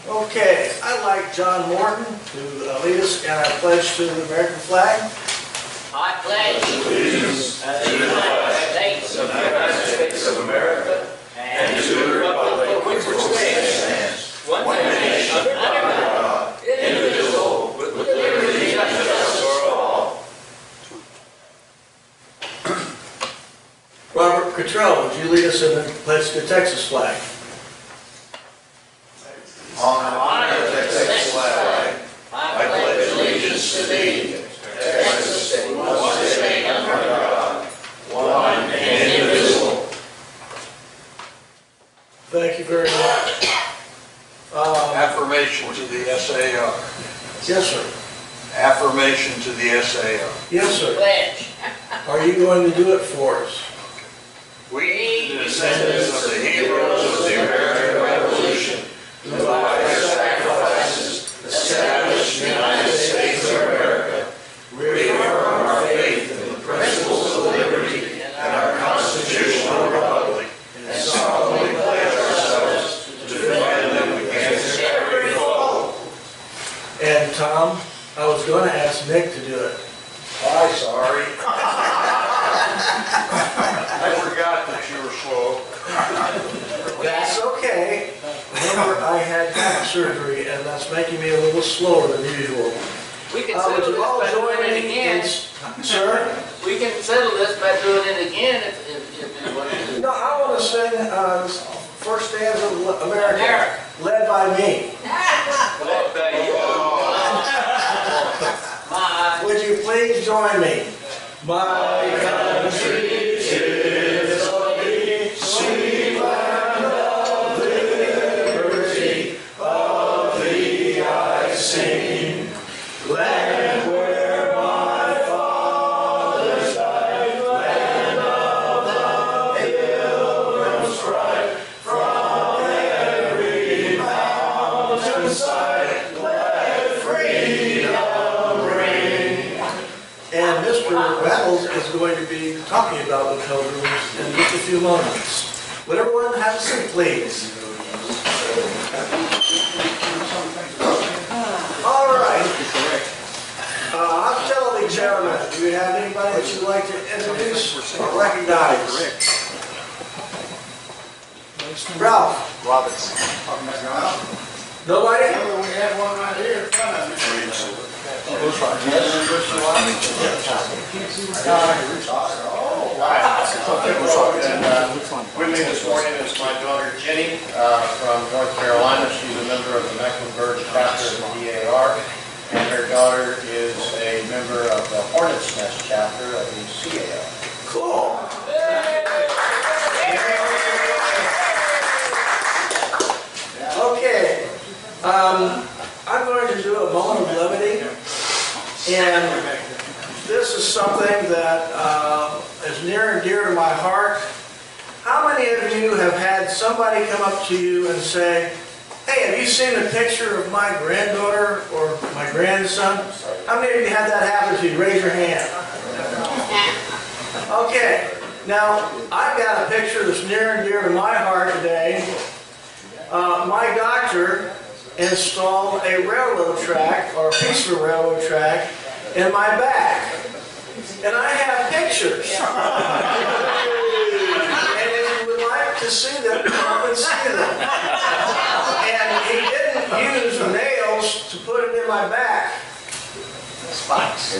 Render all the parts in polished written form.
Okay, I'd like John Morton to lead us in our pledge to the American flag. I pledge allegiance to the United States of America and to the republic for which it stands, one nation under God, indivisible, with liberty and justice for all. Robert Cottrell, would you lead us in the pledge to the Texas flag? Honor the Texas flag. I pledge allegiance to thee, Texas, one state under God, one and indivisible. Thank you very much. Affirmation to the SAR. Yes, sir. Affirmation to the SAR. Yes, sir. Pledge. Are you going to do it for us? We, the descendants of the heroes of the American Revolution, who by their sacrifices established the United States of America, reaffirm our faith in the principles of liberty and our constitutional republic, and solemnly pledge ourselves to defend them against every foe. And Tom, I was going to ask Nick to do it. Hi, sorry. I forgot that you were slow. That's okay. Remember, I had back surgery, and that's making me a little slower than usual. We can Would settle you this all by join doing it me again. Sir? We can settle this by doing it again if you want to. No, I want to sing first stanza of America, America. led by me. Would you please join me? My country is a sweet land of liberty, of thee I sing. Land where my fathers died, land of the pilgrims' pride, from every mountainside, let freedom ring. And Mr. Reynolds is going to be talking about the pilgrims in just a few moments. Would everyone have a seat, please? All right. Hospitality chairman, do you have anybody that you'd like to introduce or recognize? Ralph? Roberts. Nobody? We have one right here in front of me. Oh, wow. With me this morning is my daughter Jenny from North Carolina. She's a member of the Mecklenburg chapter of the DAR, and her daughter is a member of the Hornets Nest chapter of the CAR. Cool. Okay. I'm going to do a moment of levity, and this is something that is near and dear to my heart. How many of you have had somebody come up to you and say, "Hey, have you seen a picture of my granddaughter or my grandson?" How many of you had that happen to you? Raise your hand. Okay, now I've got a picture that's near and dear to my heart today. My doctor installed a railroad track, or a piece of a railroad track, in my back. And I have pictures. And if you would like to see them, come and see them. And he didn't use nails to put it in my back. Spikes.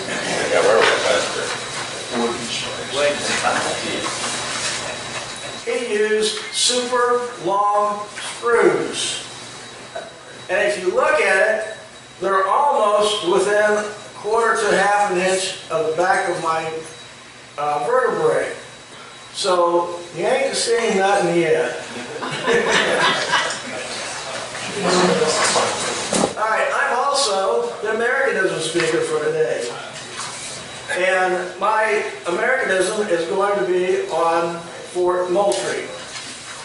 He used super long screws. And if you look at it, they're almost within a quarter to half an inch of the back of my vertebrae. So you ain't seen nothing yet. All right, I'm also the Americanism speaker for today. And my Americanism is going to be on Fort Moultrie,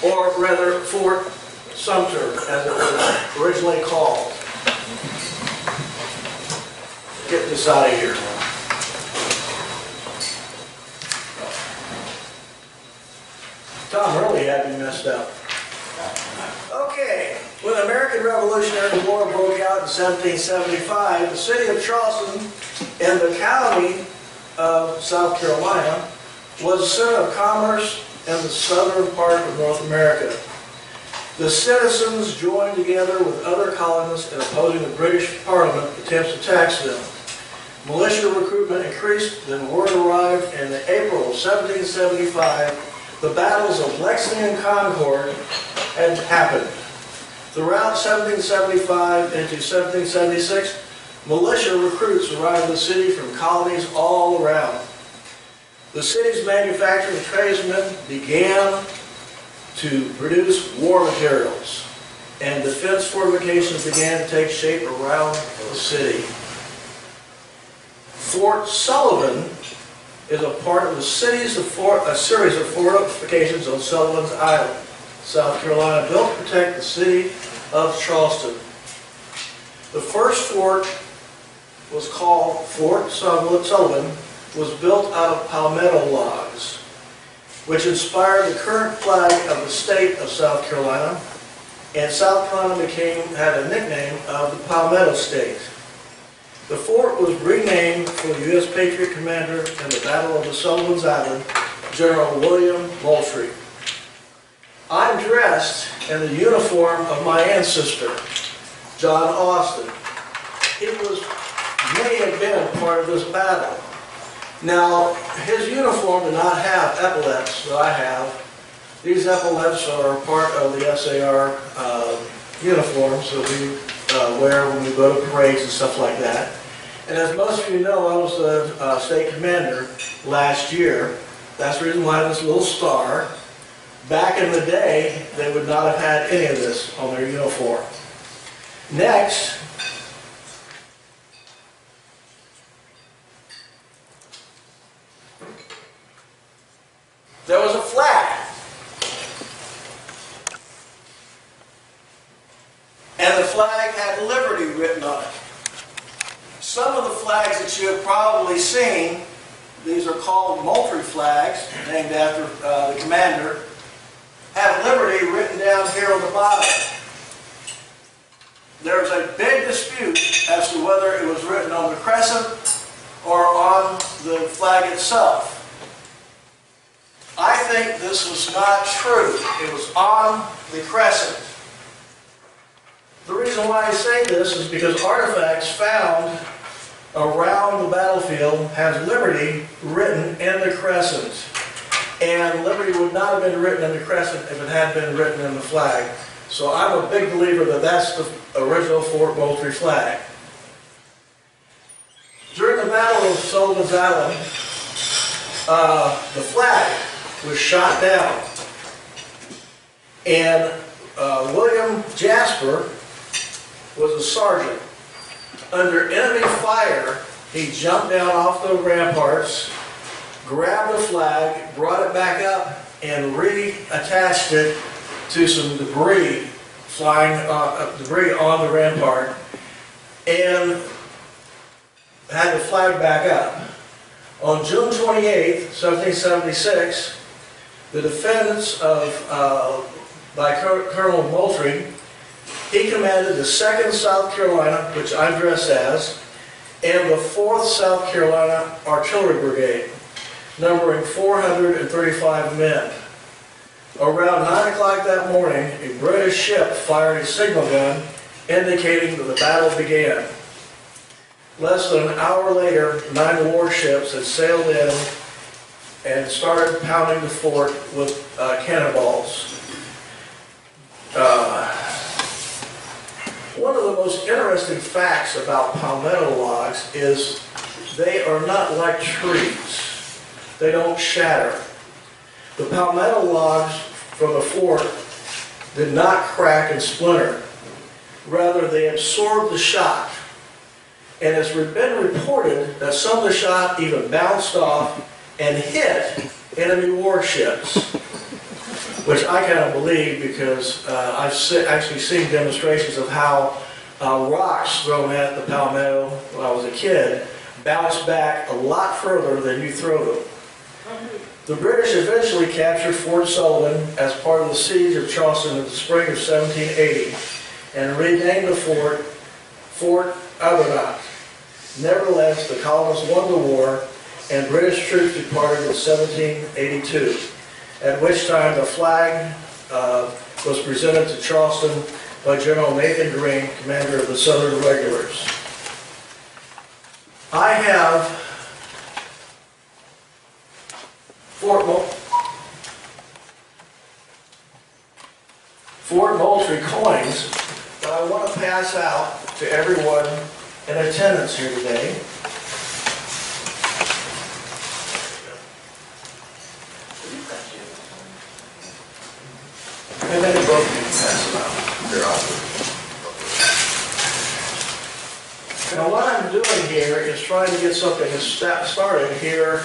or rather Fort Sumter, as it was originally called. Get this out of here. Tom really had me messed up. Okay, when the American Revolutionary War broke out in 1775, the city of Charleston and the county of South Carolina was a center of commerce in the southern part of North America. The citizens joined together with other colonists in opposing the British Parliament attempts to tax them. Militia recruitment increased, then word arrived, and in April of 1775, the battles of Lexington and Concord had happened. Throughout 1775 into 1776, militia recruits arrived in the city from colonies all around. The city's manufacturing tradesmen began to produce war materials, and defense fortifications began to take shape around the city. Fort Sullivan is a part of a series of fortifications on Sullivan's Island, South Carolina, built to protect the city of Charleston. The first fort was called Fort Sullivan, was built out of palmetto logs, which inspired the current flag of the state of South Carolina, and South Carolina had a nickname of the Palmetto State. The fort was renamed for the U.S. Patriot commander in the Battle of the Sullivan's Island, General William Moultrie. I'm dressed in the uniform of my ancestor, John Austin. He may have been part of this battle. Now, his uniform did not have epaulets that I have. These epaulets are part of the SAR uniforms that we wear when we go to parades and stuff like that. And as most of you know, I was the state commander last year. That's the reason why I have this little star. Back in the day, they would not have had any of this on their uniform. Next, there was a flag. And the flag had Liberty written on it. Some of the flags that you have probably seen, these are called Moultrie flags, named after the commander, have Liberty written down here on the bottom. There's a big dispute as to whether it was written on the crescent or on the flag itself. I think this was not true. It was on the crescent. The reason why I say this is because artifacts found around the battlefield has Liberty written in the crescent. And Liberty would not have been written in the crescent if it had been written in the flag. So I'm a big believer that that's the original Fort Moultrie flag. During the Battle of Sullivan's Island, the flag was shot down. And William Jasper was a sergeant. Under enemy fire, he jumped down off the ramparts, grabbed the flag, brought it back up, and reattached it to some debris flying debris on the rampart, and had the flag back up. On June 28, 1776, the defense by Colonel Moultrie, he commanded the 2nd South Carolina, which I'm dressed as, and the 4th South Carolina Artillery Brigade, numbering 435 men. Around 9 o'clock that morning, a British ship fired a signal gun indicating that the battle began. Less than an hour later, 9 warships had sailed in and started pounding the fort with cannonballs. One of the most interesting facts about palmetto logs is they are not like trees. They don't shatter. The palmetto logs from the fort did not crack and splinter. Rather, they absorbed the shot. And it's been reported that some of the shot even bounced off and hit enemy warships, which I cannot believe because I've actually seen demonstrations of how rocks thrown at the palmetto when I was a kid bounce back a lot further than you throw them. The British eventually captured Fort Sullivan as part of the siege of Charleston in the spring of 1780 and renamed the fort Fort Arbuthnot. Nevertheless, the colonists won the war and British troops departed in 1782, at which time the flag was presented to Charleston by General Nathan Greene, commander of the Southern Regulars. I have Fort Moultrie coins that I want to pass out to everyone in attendance here today. And then both can pass them out. Now what I'm doing here is trying to get something started here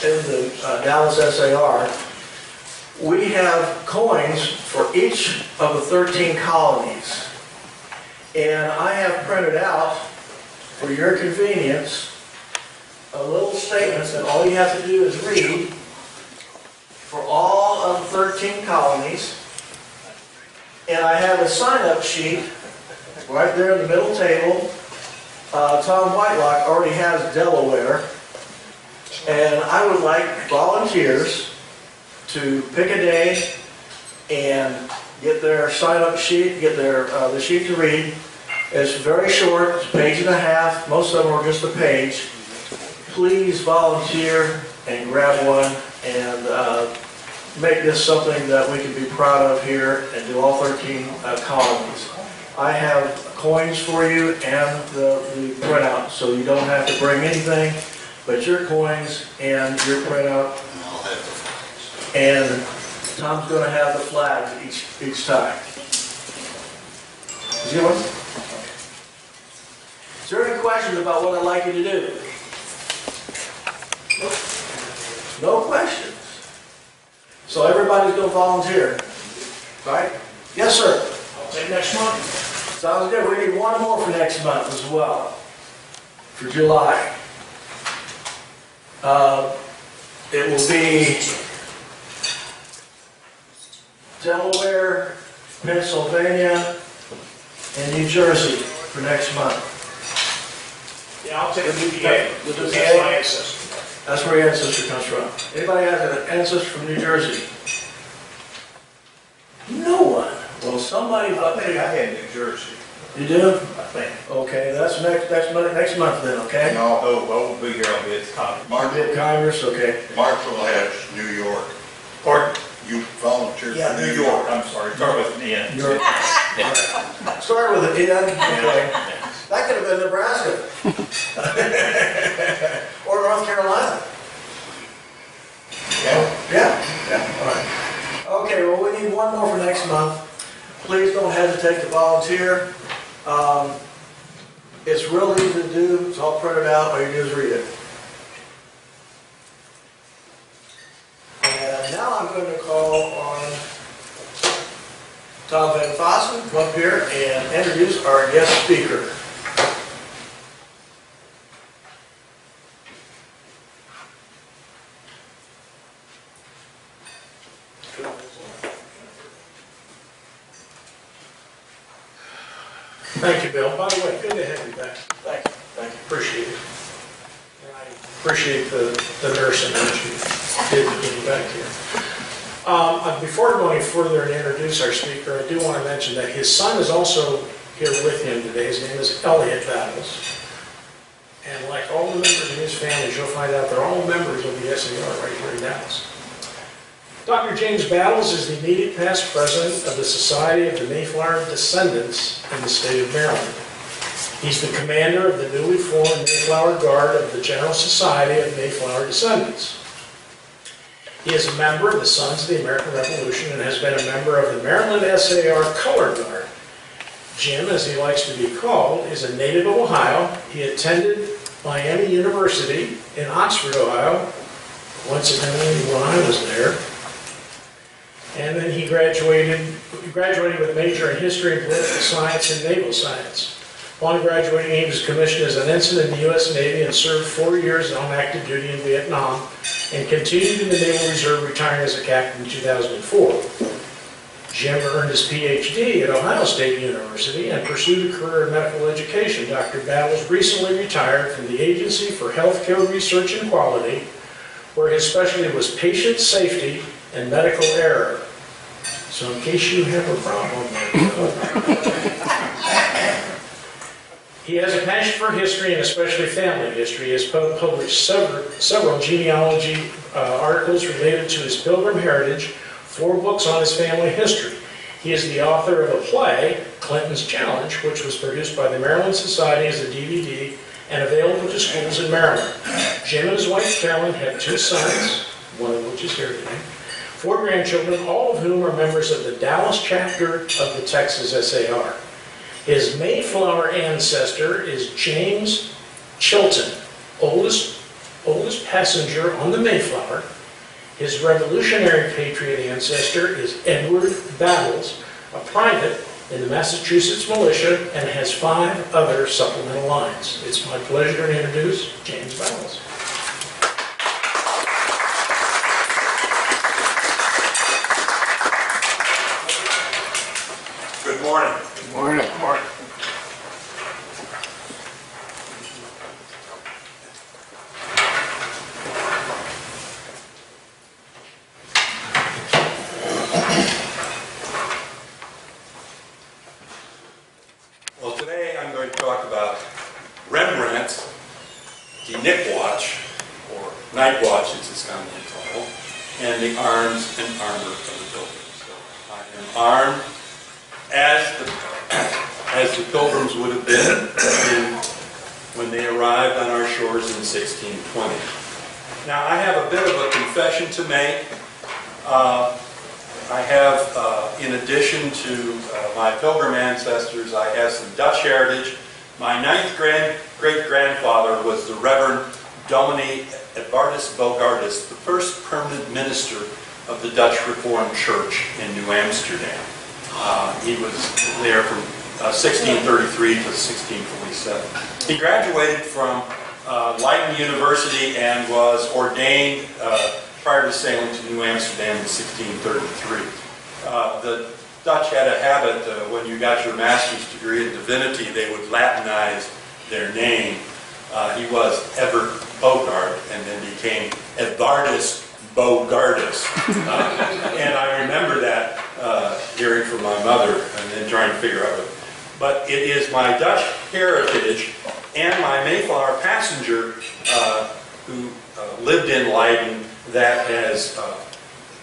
in the Dallas SAR. We have coins for each of the 13 colonies. And I have printed out, for your convenience, a little statement that all you have to do is read for all of the 13 colonies. And I have a sign-up sheet right there in the middle table. Tom Whitelock already has Delaware. And I would like volunteers to pick a day and get their sign-up sheet, get their the sheet to read. It's very short, it's a page and a half. Most of them are just a page. Please volunteer and grab one and make this something that we can be proud of here and do all 13 colonies. I have coins for you and the printout, so you don't have to bring anything but your coins and your printout. And Tom's going to have the flags each time. Is there one? Is there any questions about what I'd like you to do? No questions. So everybody's going to volunteer, right? Yes, sir. I'll take next month. Sounds good. We need one more for next month as well, for July. It will be Delaware, Pennsylvania, and New Jersey for next month. Yeah, I'll take the PA. The That's PA? my ancestor. That's where your ancestor comes from. Anybody has an ancestor from New Jersey? No one. Well, somebody. I think I had New Jersey. You do? I think. Okay, that's next month then. Okay. No, I won't be here on this conference. Mark Congress. Okay. Marshall has New York. Pardon? You volunteered Yeah, for New York. I'm sorry. Start with an N. You're, start with an N. Okay. That could have been Nebraska. Or North Carolina. Yeah. All right. Okay, well, we need one more for next month. Please don't hesitate to volunteer. It's real easy to do. It's all printed out. All you do is read it. And now I'm going to call on Tom Van Fossen to come up here and introduce our guest speaker. Thank you, Bill. By the way, good to have you back. Thank you. Appreciate it. And I appreciate the nursing that you did to get you back here. Before going further and introduce our speaker, I do want to mention that his son is also here with him today. His name is Elliot Battles. And like all the members in his family, you'll find out they're all members of the SAR right here in Dallas. Dr. James Battles is the immediate past president of the Society of the Mayflower Descendants in the state of Maryland. He's the commander of the newly formed Mayflower Guard of the General Society of Mayflower Descendants. He is a member of the Sons of the American Revolution and has been a member of the Maryland SAR Color Guard. Jim, as he likes to be called, is a native of Ohio. He attended Miami University in Oxford, Ohio, coincidentally when I was there. And then he graduated with a major in history and political science and naval science. Upon graduating, he was commissioned as an ensign in the U.S. Navy and served 4 years on active duty in Vietnam and continued in the Naval Reserve, retiring as a captain in 2004. Jim earned his Ph.D. at Ohio State University and pursued a career in medical education. Dr. Battles recently retired from the Agency for Healthcare Research and Quality, where his specialty was patient safety and medical error. So in case you have a problem, he has a passion for history and especially family history. He has published several genealogy articles related to his Pilgrim heritage, 4 books on his family history. He is the author of a play, Clinton's Challenge, which was produced by the Maryland Society as a DVD and available to schools in Maryland. Jim and his wife Carolyn have 2 sons, one of which is here today, 4 grandchildren, all of whom are members of the Dallas chapter of the Texas SAR. His Mayflower ancestor is James Chilton, oldest passenger on the Mayflower. His Revolutionary Patriot ancestor is Edward Battles, a private in the Massachusetts militia, and has 5 other supplemental lines. It's my pleasure to introduce James Battles. Good morning. Morning. Morning. Well, today I'm going to talk about Rembrandt's Die Nickwatch, or Night Watch as it's commonly called, and the arms and armor of the pilgrims. So I am armed as the pilgrims would have been when they arrived on our shores in 1620. Now, I have a bit of a confession to make. I have, in addition to my pilgrim ancestors, I have some Dutch heritage. My 9th great-grandfather was the Reverend Dominee Edvardus Bogardus, the first permanent minister of the Dutch Reformed Church in New Amsterdam. He was there from 1633 to 1647. He graduated from Leiden University and was ordained prior to sailing to New Amsterdam in 1633. The Dutch had a habit, when you got your master's degree in divinity, they would Latinize their name. He was Evert Bogard and then became Edvardus Bogardus. And I remember that hearing from my mother and then trying to figure out. But it is my Dutch heritage and my Mayflower passenger who lived in Leiden that has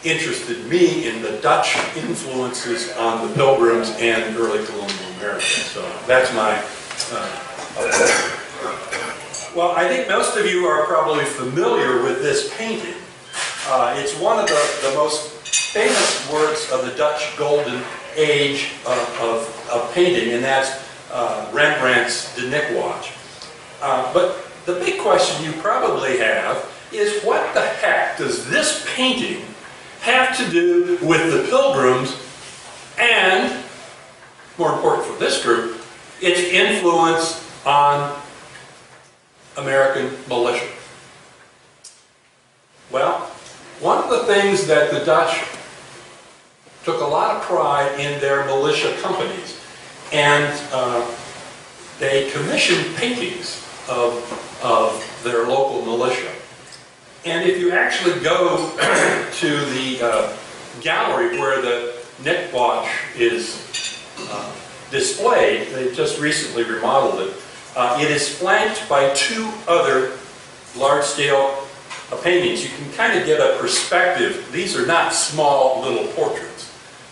interested me in the Dutch influences on the Pilgrims and early colonial America. So that's my well, I think most of you are probably familiar with this painting. It's one of the most famous works of the Dutch Golden Age of painting, and that's Rembrandt's Die Nickwatch. But the big question you probably have is, what the heck does this painting have to do with the Pilgrims and, more important for this group, its influence on American militia? Well, one of the things that the Dutch took a lot of pride in their militia companies, and they commissioned paintings of their local militia. And if you actually go to the gallery where the Nickwatch is displayed, they just recently remodeled it, it is flanked by 2 other large-scale paintings. You can kind of get a perspective. These are not small little portraits.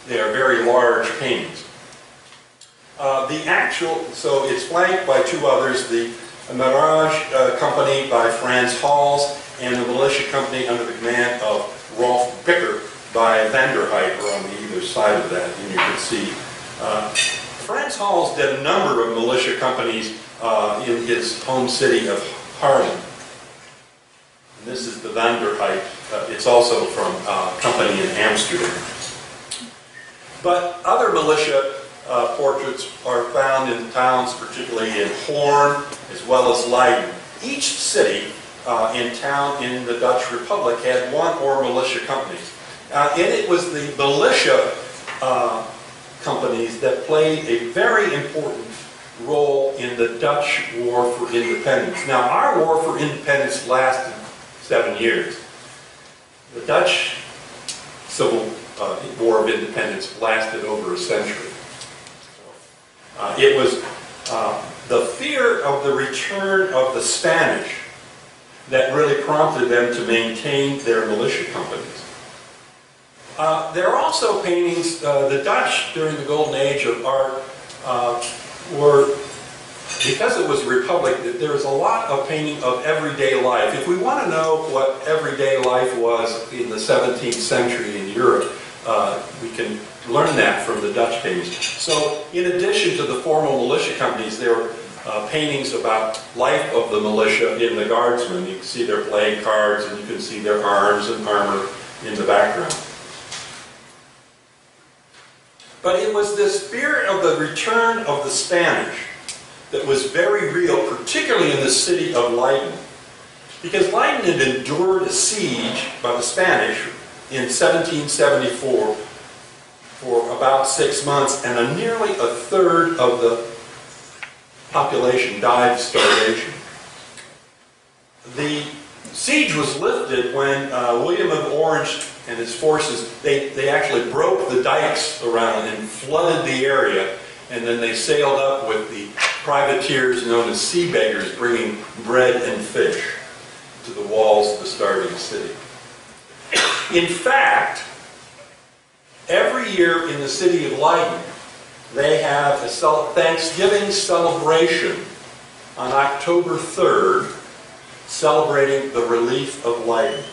They are very large paintings. So it's flanked by 2 others, the Mirage Company by Franz Hals and the militia company under the command of Rolf Bicker by Vanderhyde are on either side of that, and you can see. Franz Hals did a number of militia companies in his home city of Haarlem. And this is the Vanderhyde. It's also from a company in Amsterdam. But other militia portraits are found in towns, particularly in Hoorn, as well as Leiden. Each city in town in the Dutch Republic had one or militia companies. And it was the militia companies that played a very important role in the Dutch War for Independence. Now, our War for Independence lasted 7 years. The Dutch Civil War of Independence lasted over a century. It was the fear of the return of the Spanish that really prompted them to maintain their militia companies. There are also paintings, the Dutch during the golden age of art were, because it was a republic, there was a lot of painting of everyday life. If we want to know what everyday life was in the 17th century in Europe, we can learn that from the Dutch paintings. So in addition to the formal militia companies, there were paintings about life of the militia in the guardsmen. You can see they're playing cards, and you can see their arms and armor in the background. But it was this fear of the return of the Spanish that was very real, particularly in the city of Leiden. Because Leiden had endured a siege by the Spanish in 1774 for about 6 months, and nearly a third of the population died of starvation. The siege was lifted when William of Orange and his forces, they actually broke the dikes around and flooded the area, and then they sailed up with the privateers known as sea beggars, bringing bread and fish to the walls of the starving city. In fact, every year in the city of Leiden, they have a Thanksgiving celebration on October 3rd, celebrating the relief of Leiden.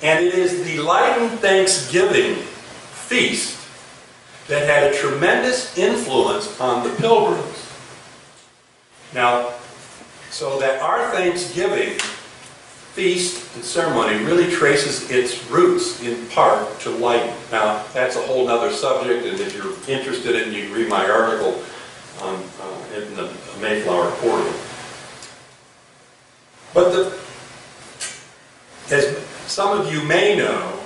And it is the Leiden Thanksgiving feast that had a tremendous influence on the pilgrims. Now, so that our Thanksgiving feast and ceremony really traces its roots in part to Leiden. Now, that's a whole other subject, and if you're interested in it, you can read my article on, in the Mayflower Portal. But as some of you may know,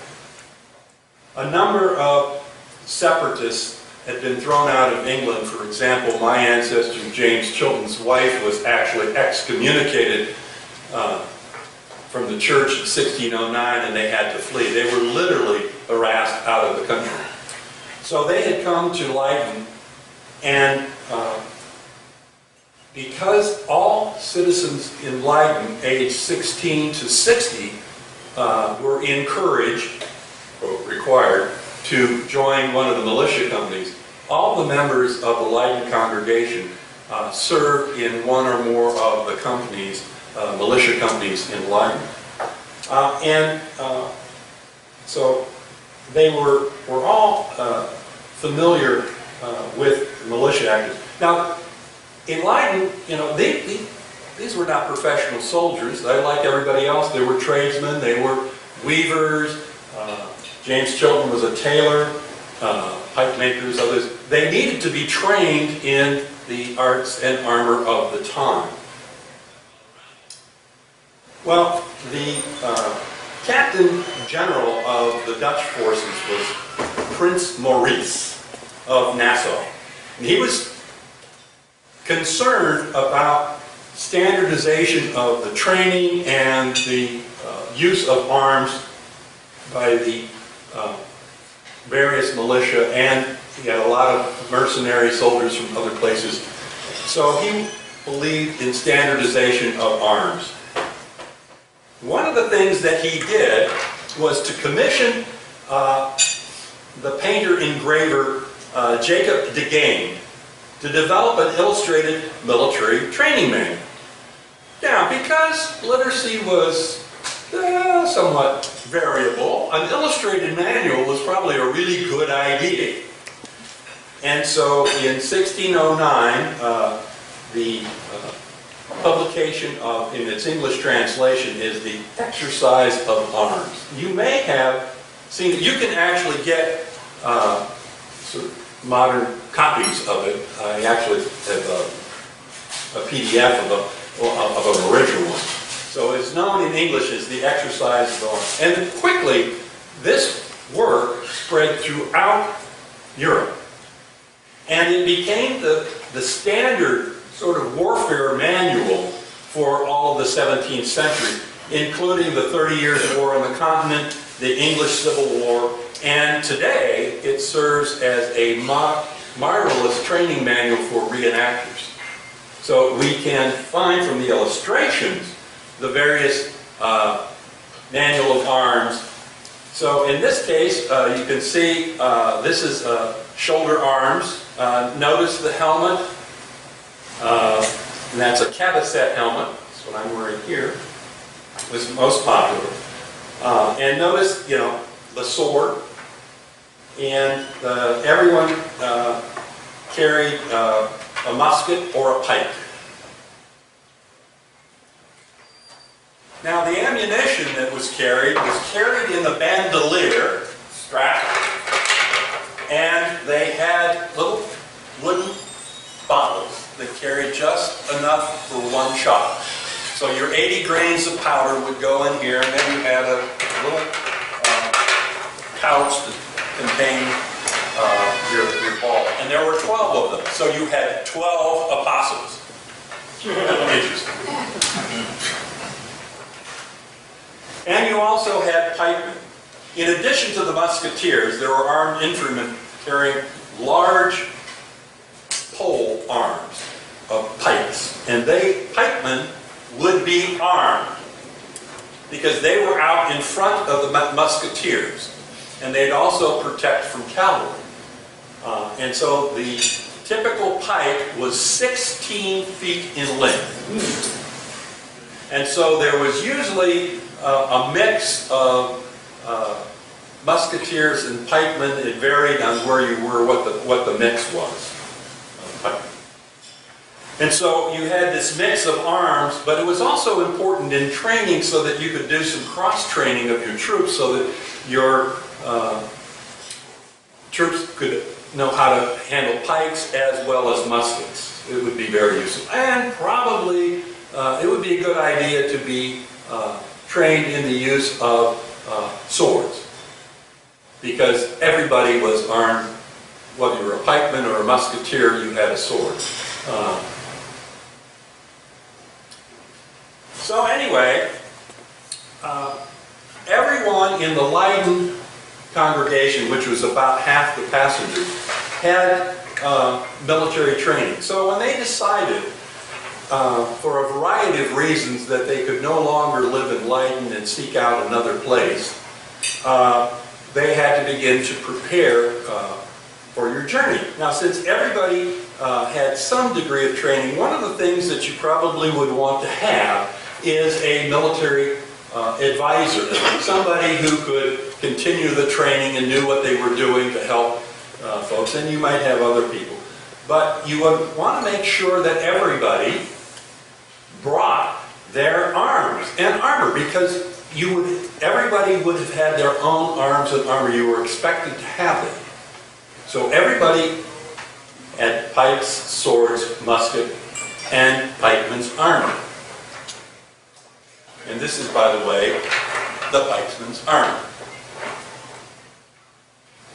a number of separatists had been thrown out of England. For example, my ancestor James Chilton's wife was actually excommunicated from the church in 1609, and they had to flee. They were literally harassed out of the country. So they had come to Leiden, and because all citizens in Leiden aged 16 to 60 were encouraged, or required, to join one of the militia companies, all the members of the Leiden congregation served in one or more of the companies, militia companies in Leiden. So they were all familiar with militia actors. Now, in Leiden, you know, these were not professional soldiers. They, like everybody else, they were tradesmen, they were weavers. James Chilton was a tailor, pipe makers, others. They needed to be trained in the arts and armor of the time. Well, the captain general of the Dutch forces was Prince Maurice of Nassau. And he was concerned about standardization of the training and the use of arms by the various militia, and he had a lot of mercenary soldiers from other places. So he believed in standardization of arms. One of the things that he did was to commission the painter-engraver Jacob de Gain to develop an illustrated military training manual. Now, because literacy was somewhat variable, an illustrated manual was probably a really good idea. And so in 1609, the publication of, in its English translation, is the Exercise of Arms. You may have seen it. You can actually get sort of modern copies of it. I actually have a PDF of an original one. So it's known in English as the Exercise of Arms. And quickly, this work spread throughout Europe. And it became the standard sort of warfare manual for all of the 17th century, including the 30 Years' War on the continent, the English Civil War, and today it serves as a marvelous training manual for reenactors. So we can find from the illustrations the various manual of arms. So in this case, you can see this is shoulder arms. Notice the helmet, and that's a Cabasset helmet. That's what I'm wearing here. This is most popular. And notice, you know, the sword. And everyone carried a musket or a pike. Now the ammunition that was carried in the bandolier strap, and they had little wooden bottles that carried just enough for one shot. So your 80 grains of powder would go in here, and then you had a little pouch that contained your ball. And there were 12 of them, so you had 12 apostles. Interesting. And you also had pikemen. In addition to the musketeers, there were armed infantrymen carrying large pole arms of pikes. And pikemen would be armed because they were out in front of the musketeers. And they'd also protect from cavalry. And so the typical pike was 16 feet in length. And so there was usually a mix of musketeers and pikemen. It varied on where you were, what the mix was. And so you had this mix of arms, but it was also important in training so that you could do some cross-training of your troops so that your troops could know how to handle pikes as well as muskets. It would be very useful. And probably it would be a good idea to be trained in the use of swords, because everybody was armed. Whether you were a pikeman or a musketeer, you had a sword. So anyway, everyone in the Leiden congregation, which was about half the passengers, had military training. So when they decided, for a variety of reasons, that they could no longer live in Leiden and seek out another place, they had to begin to prepare for your journey. Now, since everybody had some degree of training, one of the things that you probably would want to have is a military advisor, somebody who could continue the training and knew what they were doing to help folks, and you might have other people. But you would want to make sure that everybody brought their arms and armor, because everybody would have had their own arms and armor. You were expected to have them. So everybody had pikes, swords, musket, and pikeman's armor. And this is, by the way, the pikeman's armor.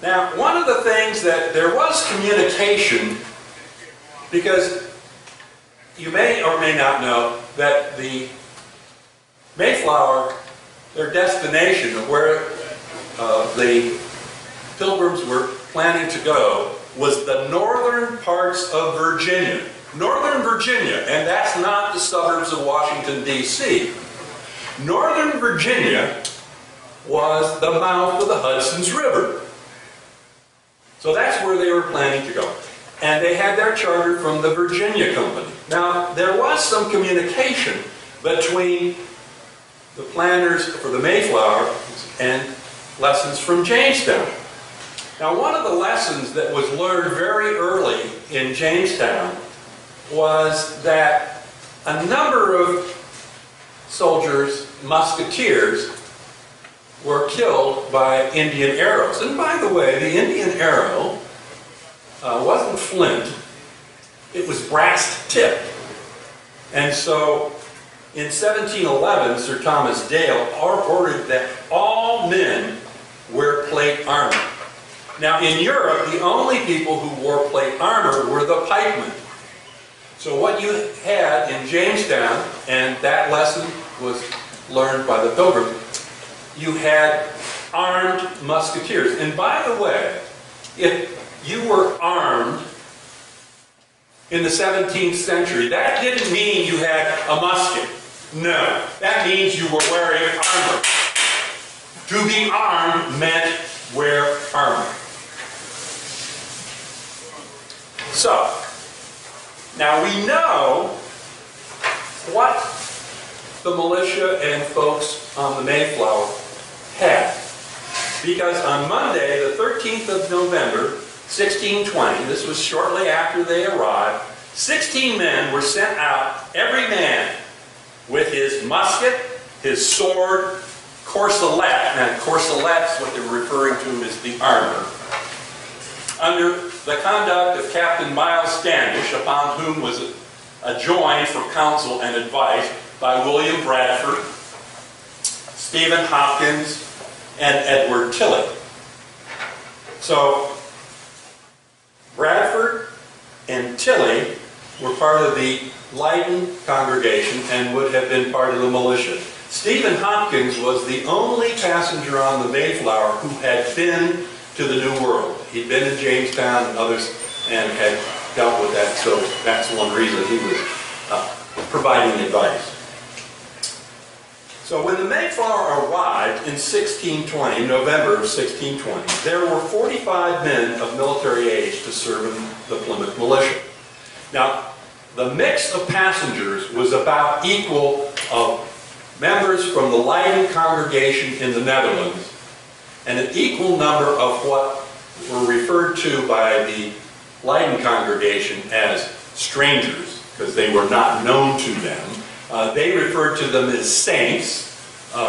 Now, one of the things that there was communication, because you may or may not know that the Mayflower, their destination of where the Pilgrims were planning to go, was the northern parts of Virginia. Northern Virginia, and that's not the suburbs of Washington, D.C. Northern Virginia was the mouth of the Hudson's River. So that's where they were planning to go. And they had their charter from the Virginia Company. Now, there was some communication between the planners for the Mayflower and lessons from Jamestown. Now, one of the lessons that was learned very early in Jamestown was that a number of soldiers, musketeers, were killed by Indian arrows. And by the way, the Indian arrow wasn't flint, it was brass tipped. And so in 1711, Sir Thomas Dale ordered that all men wear plate armor. Now in Europe, the only people who wore plate armor were the pikemen. So what you had in Jamestown, and that lesson was learned by the Pilgrim, you had armed musketeers. And by the way, if you were armed in the 17th century, that didn't mean you had a musket. No, that means you were wearing armor. To be armed meant wear armor. So, now we know what the militia and folks on the Mayflower had. Because on Monday, the 13th of November, 1620, this was shortly after they arrived, 16 men were sent out, every man with his musket, his sword, corselet, and corselet's what they're referring to as the armor, under the conduct of Captain Miles Standish, upon whom was adjoined for counsel and advice by William Bradford, Stephen Hopkins, and Edward Tilley. So, Bradford and Tilley were part of the Leyden congregation and would have been part of the militia. Stephen Hopkins was the only passenger on the Mayflower who had been to the New World. He'd been in Jamestown and others and had dealt with that, so that's one reason he was providing advice. So when the Mayflower arrived in 1620, November of 1620, there were 45 men of military age to serve in the Plymouth militia. Now, the mix of passengers was about equal of members from the Leyden congregation in the Netherlands and an equal number of what were referred to by the Leyden congregation as strangers, because they were not known to them. They referred to them as saints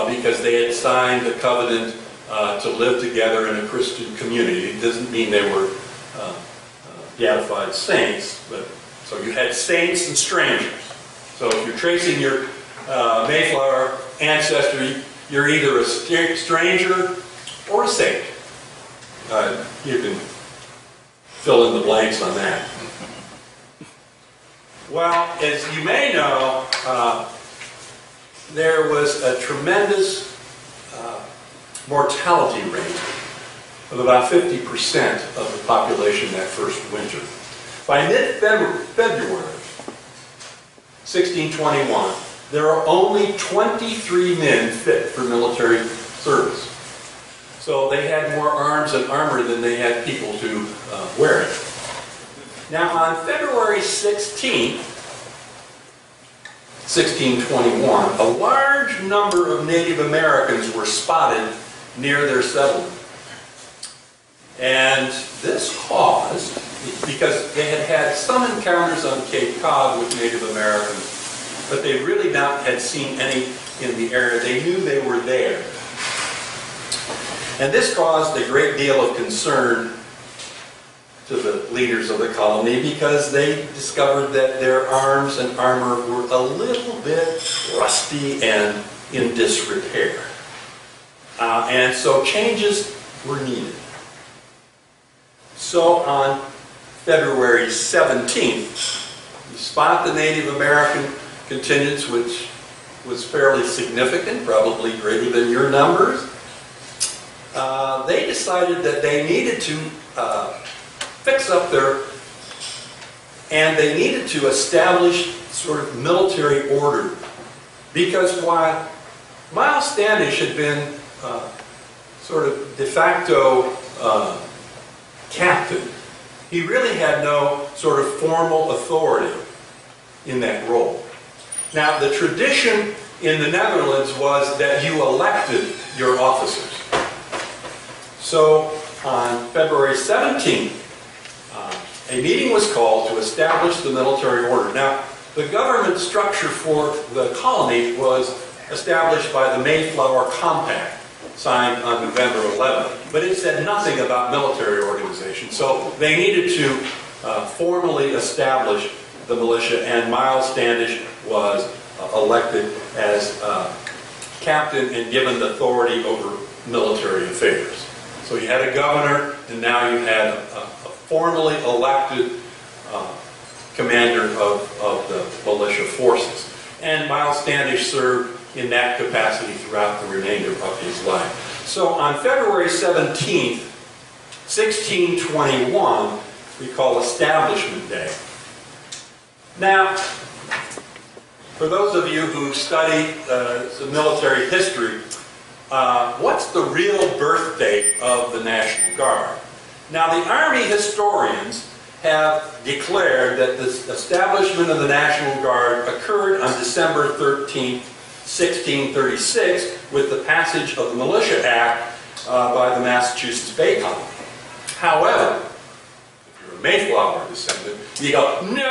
because they had signed a covenant to live together in a Christian community. It doesn't mean they were beatified saints, but so you had saints and strangers. So if you're tracing your Mayflower ancestry, you're either a stranger or a saint. You can fill in the blanks on that. Well, as you may know, there was a tremendous mortality rate of about 50% of the population that first winter. By mid-February 1621, there are only 23 men fit for military service. So they had more arms and armor than they had people to wear it. Now on February 16th, 1621, a large number of Native Americans were spotted near their settlement. And this caused, because they had had some encounters on Cape Cod with Native Americans, but they really not had seen any in the area. They knew they were there. And this caused a great deal of concern to the leaders of the colony because they discovered that their arms and armor were a little bit rusty and in disrepair. And so changes were needed. So on February 17th, you spot the Native American contingents, which was fairly significant, probably greater than your numbers. They decided that they needed to fix up and they needed to establish sort of military order. Because while Miles Standish had been sort of de facto captain, he really had no sort of formal authority in that role. Now, the tradition in the Netherlands was that you elected your officers. So on February 17th, a meeting was called to establish the military order. Now, the government structure for the colony was established by the Mayflower Compact, signed on November 11th. But it said nothing about military organization, so they needed to formally establish the militia, and Miles Standish was elected as captain and given authority over military affairs. So you had a governor, and now you had a formally elected commander of the militia forces. And Miles Standish served in that capacity throughout the remainder of his life. So on February 17th, 1621, we call Establishment Day. Now, for those of you who study some military history, what's the real birth date of the National Guard? Now, the Army historians have declared that the establishment of the National Guard occurred on December 13th, 1636, with the passage of the Militia Act by the Massachusetts Bay Colony. However, if you're a Mayflower descendant, you go, no.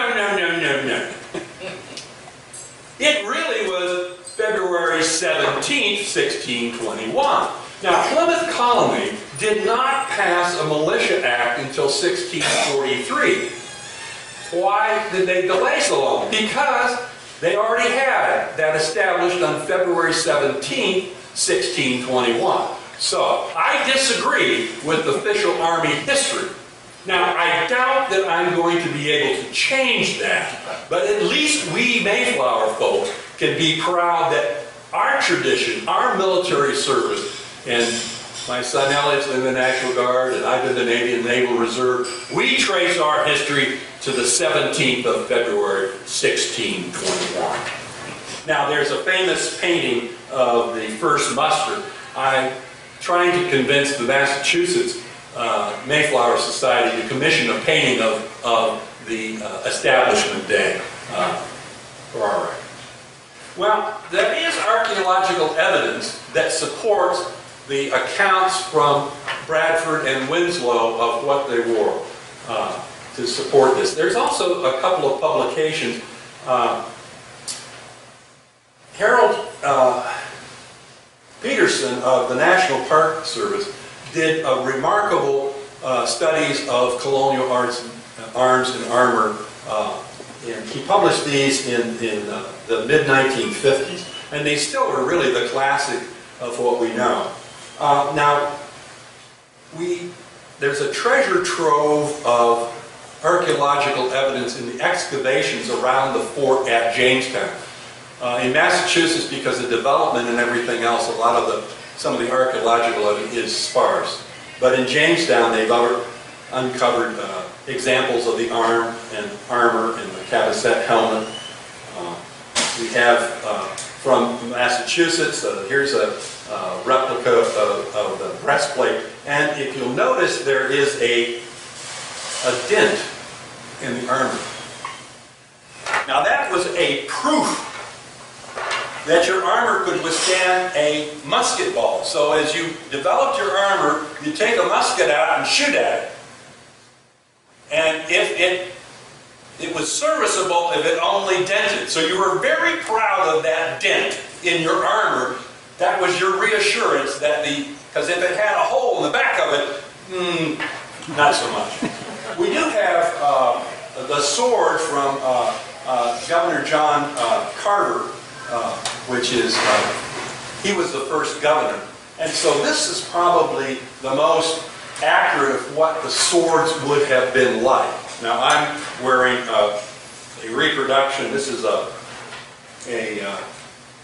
It really was February 17th, 1621. Now, Plymouth Colony did not pass a Militia Act until 1643. Why did they delay so long? Because they already had that established on February 17th, 1621. So, I disagree with official Army history. Now, I doubt that I'm going to be able to change that, but at least we Mayflower folks can be proud that our tradition, our military service, and my son Elliot's in the National Guard, and I've been the Navy and Naval Reserve, we trace our history to the 17th of February, 1621. Now, there's a famous painting of the first muster. I'm trying to convince the Massachusetts Mayflower Society to commission a painting of the Establishment Day for our record. Well, there is archaeological evidence that supports the accounts from Bradford and Winslow of what they wore to support this. There's also a couple of publications. Harold Peterson of the National Park Service did a remarkable studies of colonial arms and armor, and he published these in the mid-1950s, and they still are really the classic of what we know. Now, there's a treasure trove of archaeological evidence in the excavations around the fort at Jamestown. In Massachusetts, because of development and everything else, some of the archaeological evidence is sparse. But in Jamestown, they've uncovered examples of the arm and armor and the Cabasset helmet. We have from Massachusetts, here's a replica of the breastplate. And if you'll notice, there is a dent in the armor. Now that was a proof that your armor could withstand a musket ball. So as you developed your armor, you take a musket out and shoot at it. And if it was serviceable if it only dented. So you were very proud of that dent in your armor. That was your reassurance that because if it had a hole in the back of it, not so much. We do have the sword from Governor John Carter, which is, he was the first governor. And so this is probably the most accurate of what the swords would have been like. Now I'm wearing a reproduction. This is a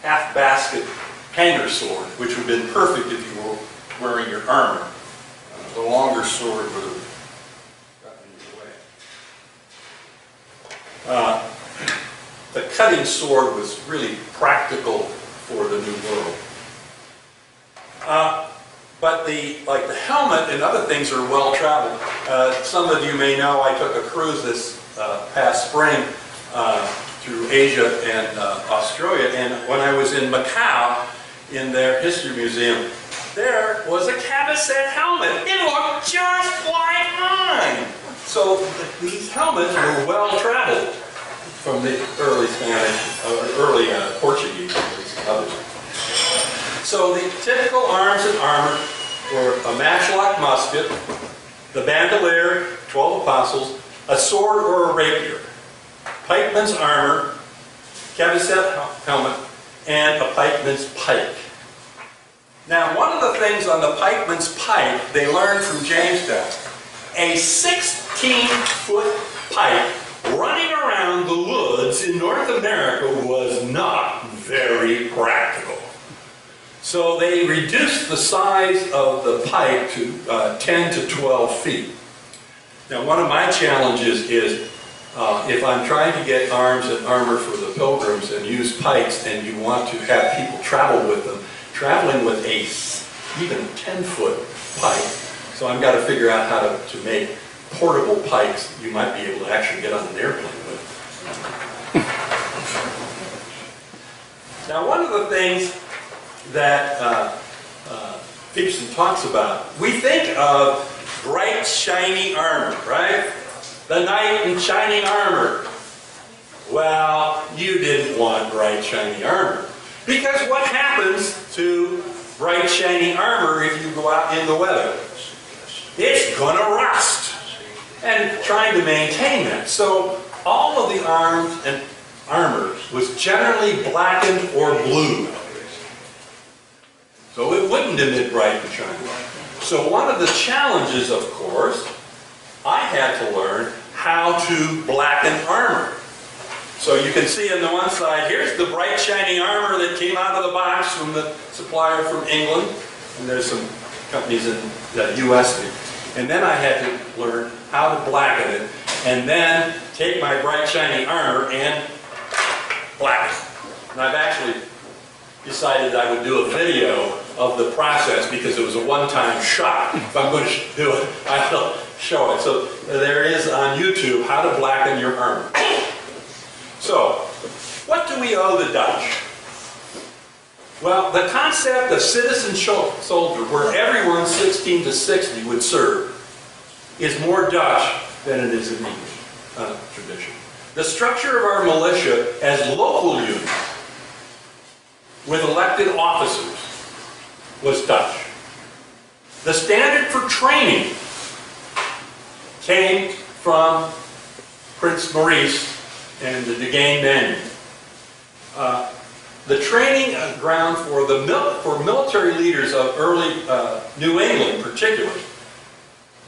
half-basket hanger sword, which would have been perfect if you were wearing your armor. The longer sword would have gotten in your way. The cutting sword was really practical for the New World. But the helmet and other things are well traveled. Some of you may know I took a cruise this past spring through Asia and Australia. And when I was in Macau, in their history museum, there was a Cabot-set helmet. It looked just like mine. So these helmets were well traveled from the early Spanish, early Portuguese, and others. So the typical arms and armor were a matchlock musket, the bandolier, 12 apostles, a sword or a rapier, pikeman's armor, Cabot-set helmet, and a pikeman's pike. Now, one of the things on the pikeman's pike they learned from Jamestown, a 16-foot pike running around the woods in North America was not very practical. So they reduced the size of the pike to 10 to 12 feet. Now, one of my challenges is if I'm trying to get arms and armor for the pilgrims and use pikes, and you want to have people travel with them, traveling with a even 10-foot pike, so I've got to figure out how to make portable pikes you might be able to actually get on an airplane with. Now, one of the things that Peterson talks about, we think of bright, shiny armor, right? The knight in shining armor. Well, you didn't want bright, shiny armor. Because what happens to bright, shiny armor if you go out in the weather? It's going to rust. And trying to maintain that. So all of the arms and armor was generally blackened or blue. So it wouldn't emit bright and shiny. So one of the challenges, of course, I had to learn how to blacken armor. So you can see on the one side, here's the bright shiny armor that came out of the box from the supplier from England. And there's some companies in the US. And then I had to learn how to blacken it. And then take my bright shiny armor and blacken it. And I've actually decided I would do a video of the process because it was a one-time shot. If I'm going to do it, I'll show it. So there is on YouTube how to blacken your armor. So, what do we owe the Dutch? Well, the concept of citizen soldier, where everyone 16 to 60 would serve, is more Dutch than it is in English tradition. The structure of our militia as local units with elected officers was Dutch. The standard for training came from Prince Maurice and the Dugain Manual. The training ground for military leaders of early New England in particular,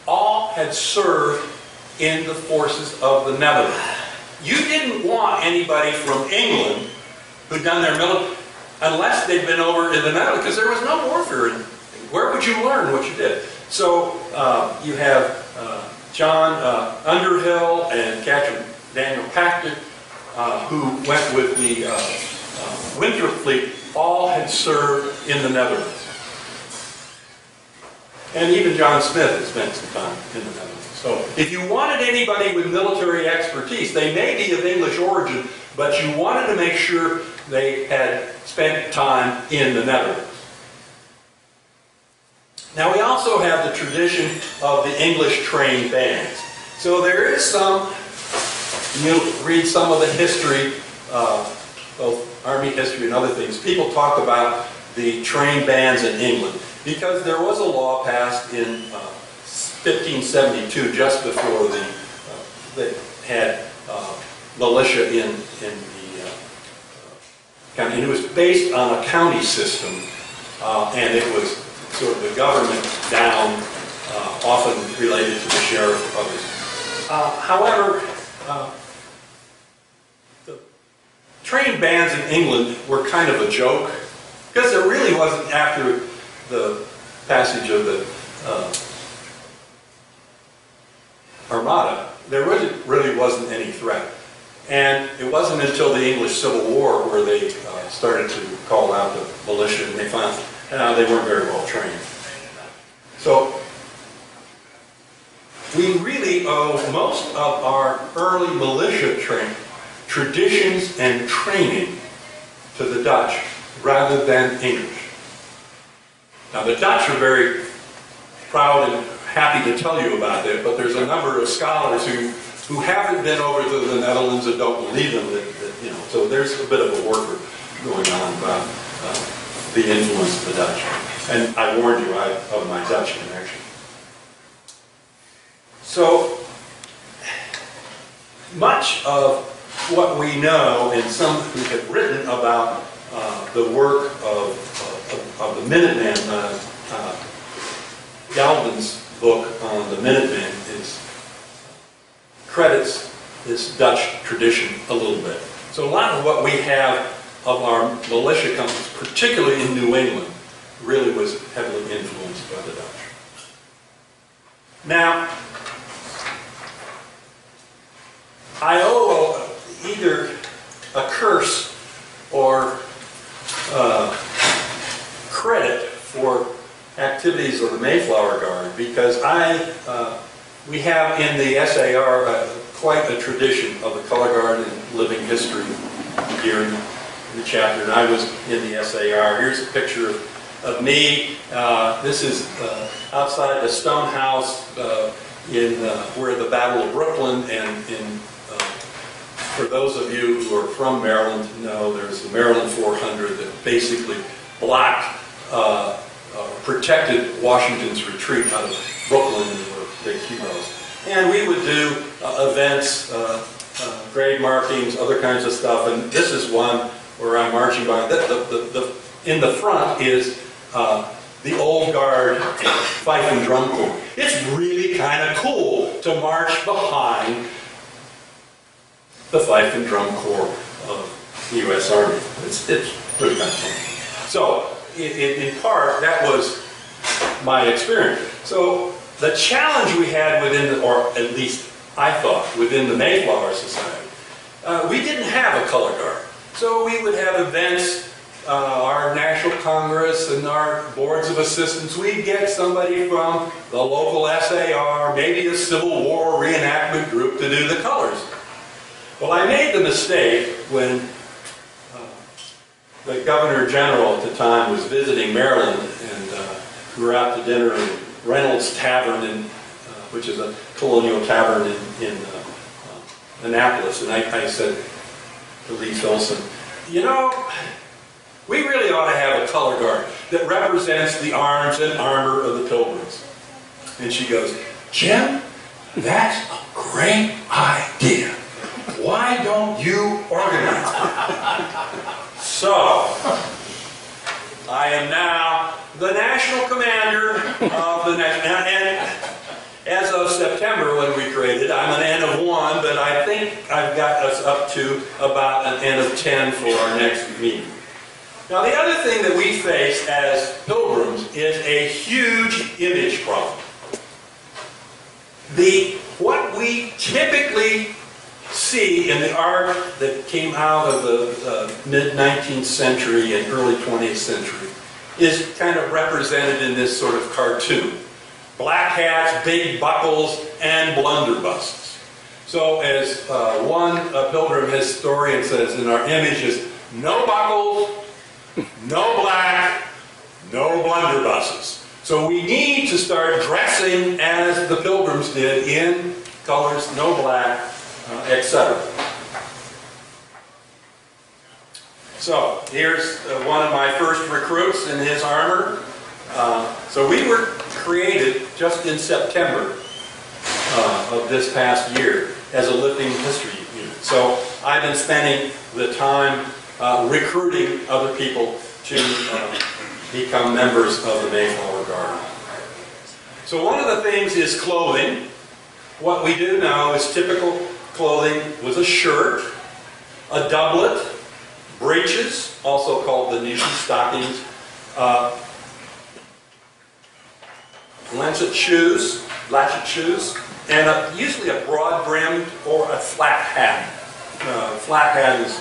all had served in the forces of the Netherlands. You didn't want anybody from England who'd done their military, unless they'd been over in the Netherlands, because there was no warfare. Where would you learn what you did? So you have John Underhill and Captain Daniel Packard, who went with the Winter Fleet, all had served in the Netherlands. And even John Smith had spent some time in the Netherlands. So if you wanted anybody with military expertise, they may be of English origin, but you wanted to make sure they had spent time in the Netherlands. Now we also have the tradition of the English trained bands. So there is some, you read some of the history, both Army history and other things, people talk about the trained bands in England because there was a law passed in 1572, just before they had militia in the county. And it was based on a county system, and it was sort of the government down, often related to the sheriff or others. However, the trained bands in England were kind of a joke, because there really wasn't, after the passage of the Armada, there really wasn't any threat. And it wasn't until the English Civil War where they started to call out the militia, and they found they weren't very well trained. So we really owe most of our early militia traditions and training to the Dutch rather than English. Now the Dutch are very proud and happy to tell you about that, but there's a number of scholars who haven't been over to the Netherlands and don't believe them that, so there's a bit of a worker going on about the influence of the Dutch. And I warned you of my Dutch connection. So much of what we know, and some who have written about the work of the Minuteman, Galvin's book on the Minutemen credits this Dutch tradition a little bit. So a lot of what we have of our militia companies, particularly in New England, really was heavily influenced by the Dutch. Now, I owe either a curse or credit for activities of the Mayflower Guard, because we have in the SAR quite a tradition of the color guard and living history here in the chapter, and I was in the SAR. Here's a picture of me. This is outside the stone house where the Battle of Brooklyn, and for those of you who are from Maryland know there's the Maryland 400 that basically blocked protected Washington's retreat out of Brooklyn, and were big heroes. And we would do events, grave markings, other kinds of stuff, and this is one where I'm marching by. In the front is the old guard fife and drum corps. It's really kind of cool to march behind the fife and drum corps of the U.S. Army. It's really kind of fun. So, in part, that was my experience. So, the challenge we had within, or at least I thought, within the Mayflower Society, we didn't have a color guard. So we would have events, our National Congress and our boards of assistants. We'd get somebody from the local SAR, maybe a Civil War reenactment group to do the colors. Well, I made the mistake when the Governor General at the time was visiting Maryland, and we were out to dinner in Reynolds Tavern, which is a colonial tavern in Annapolis, and I said to Lee Filson, you know, we really ought to have a color guard that represents the arms and armor of the Pilgrims. And she goes, Jim, that's a great idea. Why don't you organize it? So, I am now the national commander of the and as of September when we created, I'm an N of 1, but I think I've got us up to about an N of 10 for our next meeting. Now the other thing that we face as pilgrims is a huge image problem. What we typically see in the art that came out of the mid-19th century and early 20th century is kind of represented in this sort of cartoon. Black hats, big buckles, and blunderbusses. So as one pilgrim historian says in our images, no buckles, no black, no blunderbusses. So we need to start dressing as the pilgrims did in colors, no black, etc. So here's one of my first recruits in his armor. So we were created just in September of this past year as a living history unit. So I've been spending the time recruiting other people to become members of the Mayflower Guard. So one of the things is clothing. What we do now is typical clothing was a shirt, a doublet, breeches, also called the Nishi stockings, latchet shoes, and usually a broad-brimmed or a flat hat. Flat hat is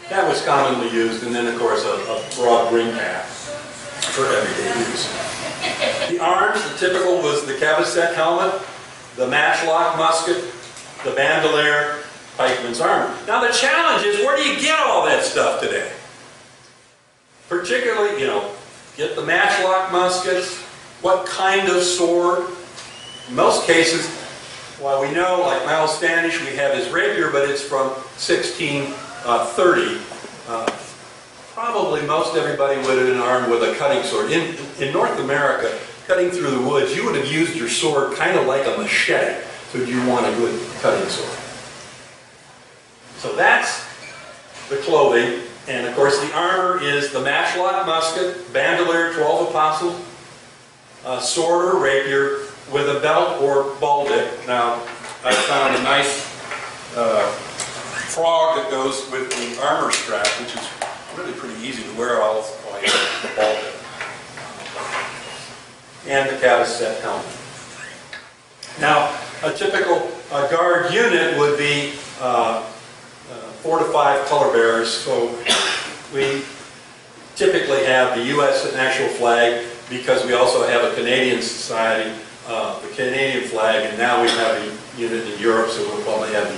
that was commonly used, and then of course a broad-brimmed hat for everyday use. The arms, the typical was the cavesset helmet, the matchlock musket, the bandolier, pikeman's armor. Now the challenge is, where do you get all that stuff today? Particularly, get the matchlock muskets, what kind of sword. In most cases, well, we know, like Miles Standish, we have his rapier, but it's from 1630. Probably most everybody would have been armed with a cutting sword. In North America, cutting through the woods, you would have used your sword kind of like a machete. So you want a good cutting sword. So that's the clothing. And of course the armor is the matchlock musket, bandolier, 12 apostles, sword or rapier with a belt or baldic. Now, I found a nice frog that goes with the armor strap, which is really pretty easy to wear all the baldic. And the cavesset helmet. Now, a typical guard unit would be 4 to 5 color bearers. So we typically have the U.S. national flag, because we also have a Canadian society, the Canadian flag, and now we have a unit in Europe, so we'll probably have the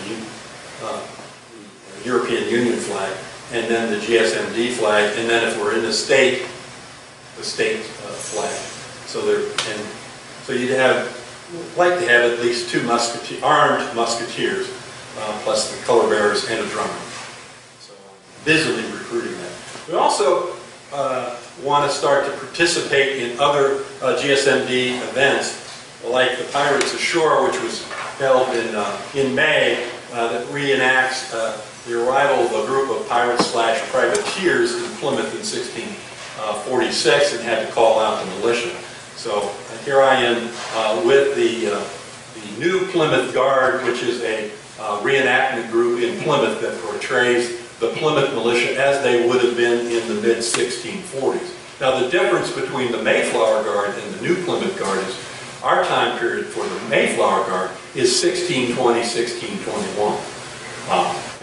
European Union flag, and then the GSMD flag, and then if we're in the state flag. So you'd like to have at least 2 armed musketeers, plus the color bearers and a drummer. So visibly recruiting that. We also want to start to participate in other GSMD events, like the Pirates Ashore, which was held in May, that reenacts the arrival of a group of pirates/privateers in Plymouth in 1646 and had to call out the militia. So here I am with the new Plymouth Guard, which is a reenactment group in Plymouth that portrays the Plymouth militia as they would have been in the mid-1640s. Now the difference between the Mayflower Guard and the new Plymouth Guard is our time period for the Mayflower Guard is 1620, 1621.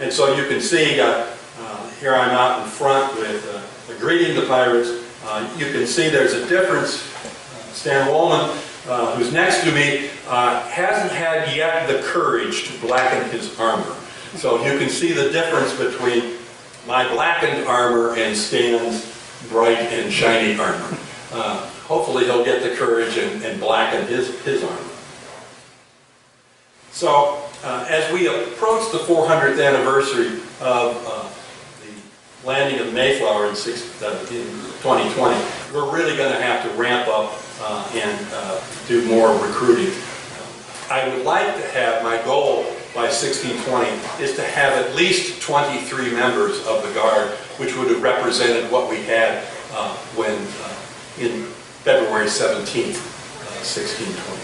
And so you can see, here I'm out in front with greeting the pirates. You can see there's a difference. Stan Wollman, who's next to me, hasn't had yet the courage to blacken his armor. So you can see the difference between my blackened armor and Stan's bright and shiny armor. Hopefully he'll get the courage and blacken his armor. So as we approach the 400th anniversary of the landing of the Mayflower in 2020, we're really going to have to ramp up and do more recruiting. I would like to have, my goal by 1620 is to have at least 23 members of the Guard, which would have represented what we had when in February 17th, 1621.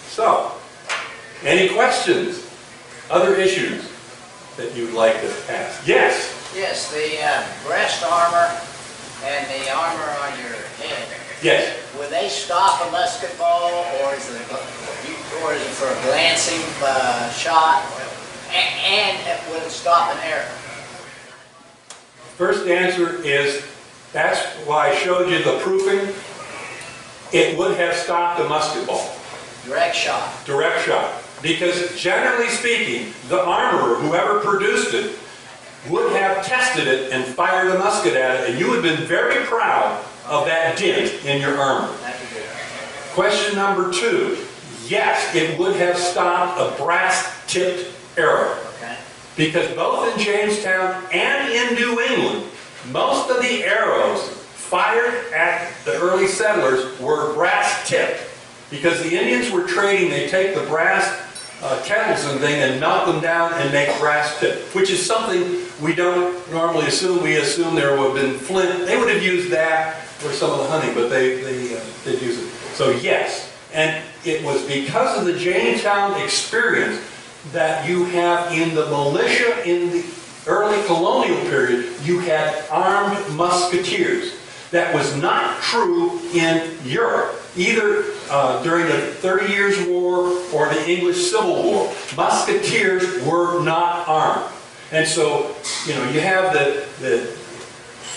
So, any questions? Other issues that you'd like to ask? Yes? Yes, the breast armor and the armor on your head. Yes. Will they stop a musket ball, or is it for a glancing shot? And will it stop an arrow? First answer is, that's why I showed you the proofing. It would have stopped a musket ball. Direct shot. Direct shot. Because generally speaking, the armorer, whoever produced it, would have tested it and fired a musket at it, and you would have been very proud of that dent in your armor. Question number 2. Yes, it would have stopped a brass-tipped arrow. Okay. Because both in Jamestown and in New England, most of the arrows fired at the early settlers were brass-tipped. Because the Indians were trading, they take the brass kettles and thing and melt them down and make brass tips, which is something we don't normally assume. We assume there would have been flint. They would have used that for some of the hunting, but they did use it. So yes, and it was because of the Jamestown experience that you have in the militia in the early colonial period, you had armed musketeers. That was not true in Europe, either during the 30 Years' War or the English Civil War. Musketeers were not armed. And so, you have the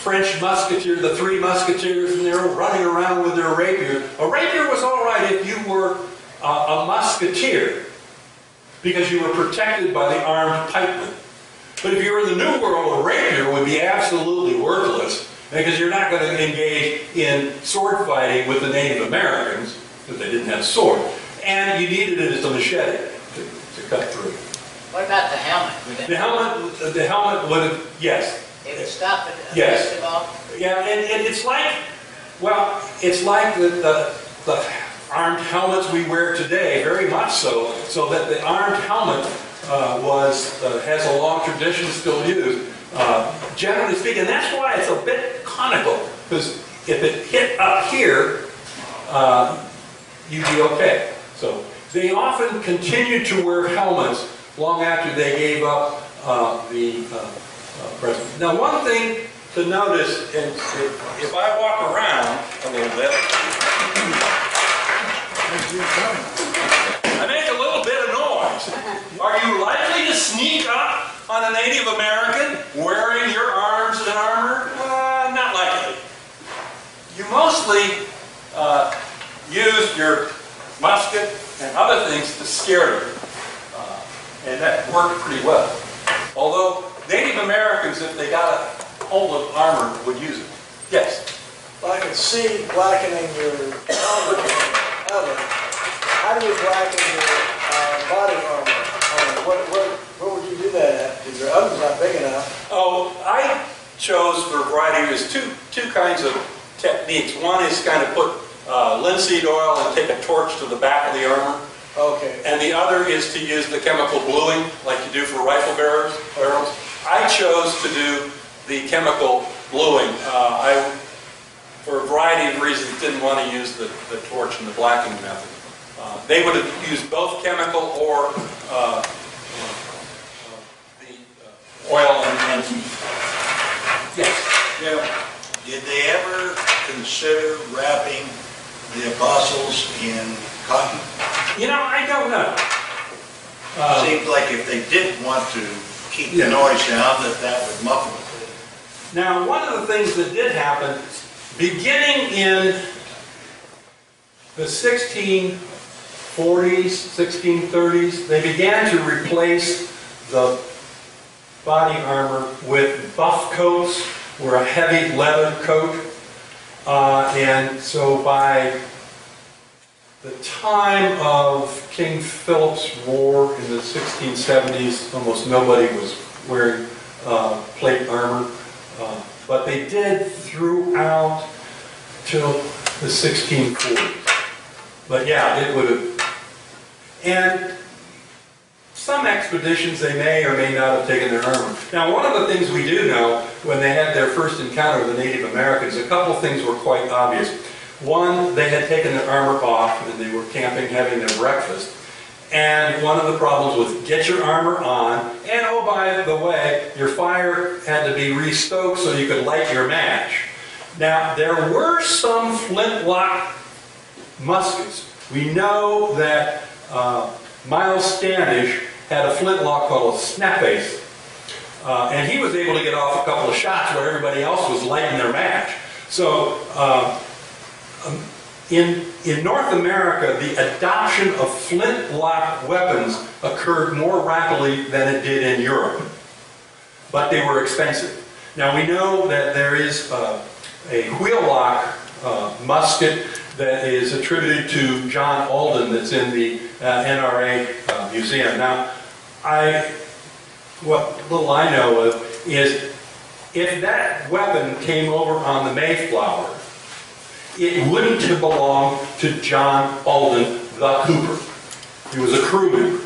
French musketeers, the 3 musketeers, and they're running around with their rapier. A rapier was all right if you were a musketeer. because you were protected by the armed pikemen. But if you were in the New World, a rapier would be absolutely worthless because you're not going to engage in sword fighting with the Native Americans because they didn't have sword. And you needed it as a machete to cut through. What about the helmet? The helmet would have, yes. It would stop it. Yes. First of all? Yeah, and it's like, well, it's like the armed helmets we wear today, very much so, so that the armed helmet has a long tradition, still used, generally speaking. That's why it's a bit conical, because if it hit up here, you'd be okay. So they often continued to wear helmets long after they gave up the breastplate. Now, one thing to notice, and if I walk around a little bit, I make a little bit of noise. Are you likely to sneak up on a Native American wearing your arms and armor? Not likely. You mostly used your musket and other things to scare them. And that worked pretty well. Although Native Americans, if they got a hold of armor, would use it. Yes? Well, I can see blackening your helmet and other. How do you blacken your body armor? Where would you do that at? Because your oven's not big enough. Oh, I chose for a variety. There's two kinds of techniques. One is kind of put linseed oil and take a torch to the back of the armor. Okay. And the other is to use the chemical bluing, like you do for rifle barrels. I chose to do the chemical bluing. I, for a variety of reasons, didn't want to use the torch and the blacking method. They would have used both chemical or the oil and yes. Yeah. Did they ever consider wrapping the apostles in cotton? You know, I don't know. Seems like if they didn't want to keep the noise down, that would muffle it. Now, one of the things that did happen, beginning in the 1640s, 1630s, they began to replace the body armor with buff coats or a heavy leather coat. And so by the time of King Philip's War in the 1670s, almost nobody was wearing plate armor. But they did throughout till the 1640s. But yeah, it would have. And some expeditions they may or may not have taken their armor. Now, one of the things we do know when they had their first encounter with the Native Americans, a couple of things were quite obvious. One, they had taken their armor off and they were camping, having their breakfast. And one of the problems was get your armor on, and oh, by the way, your fire had to be re-stoked so you could light your match. Now, there were some flintlock muskets. We know that Miles Standish had a flintlock called a snap-ace. And he was able to get off a couple of shots where everybody else was lighting their match. So, in North America, the adoption of flintlock weapons occurred more rapidly than it did in Europe. But they were expensive. Now we know that there is a wheel-lock musket that is attributed to John Alden that's in the NRA museum. Now, what little I know of is if that weapon came over on the Mayflower, it wouldn't have belonged to John Alden, the Cooper. He was a crew member.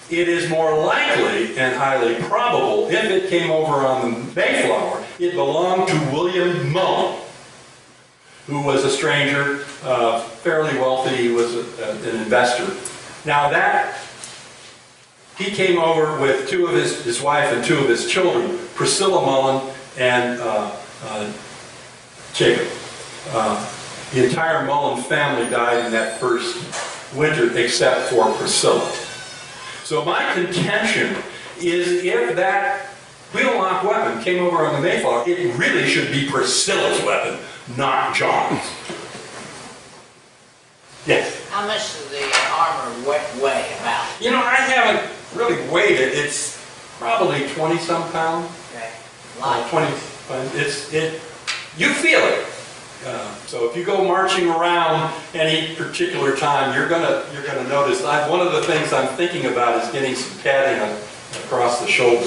It is more likely and highly probable, if it came over on the Mayflower, it belonged to William Mullen, who was a stranger, fairly wealthy. He was an investor. Now he came over with two of his wife and two of his children, Priscilla Mullen and Jacob. The entire Mullen family died in that first winter except for Priscilla. So my contention is if that wheel-lock weapon came over on the Mayflower, it really should be Priscilla's weapon, not John's. Yes? How much does the armor weigh about? You know, I haven't really weighed it. It's probably 20-some pounds. Okay. 20. You feel it. So if you go marching around any particular time, you're gonna notice. One of the things I'm thinking about is getting some padding across the shoulder,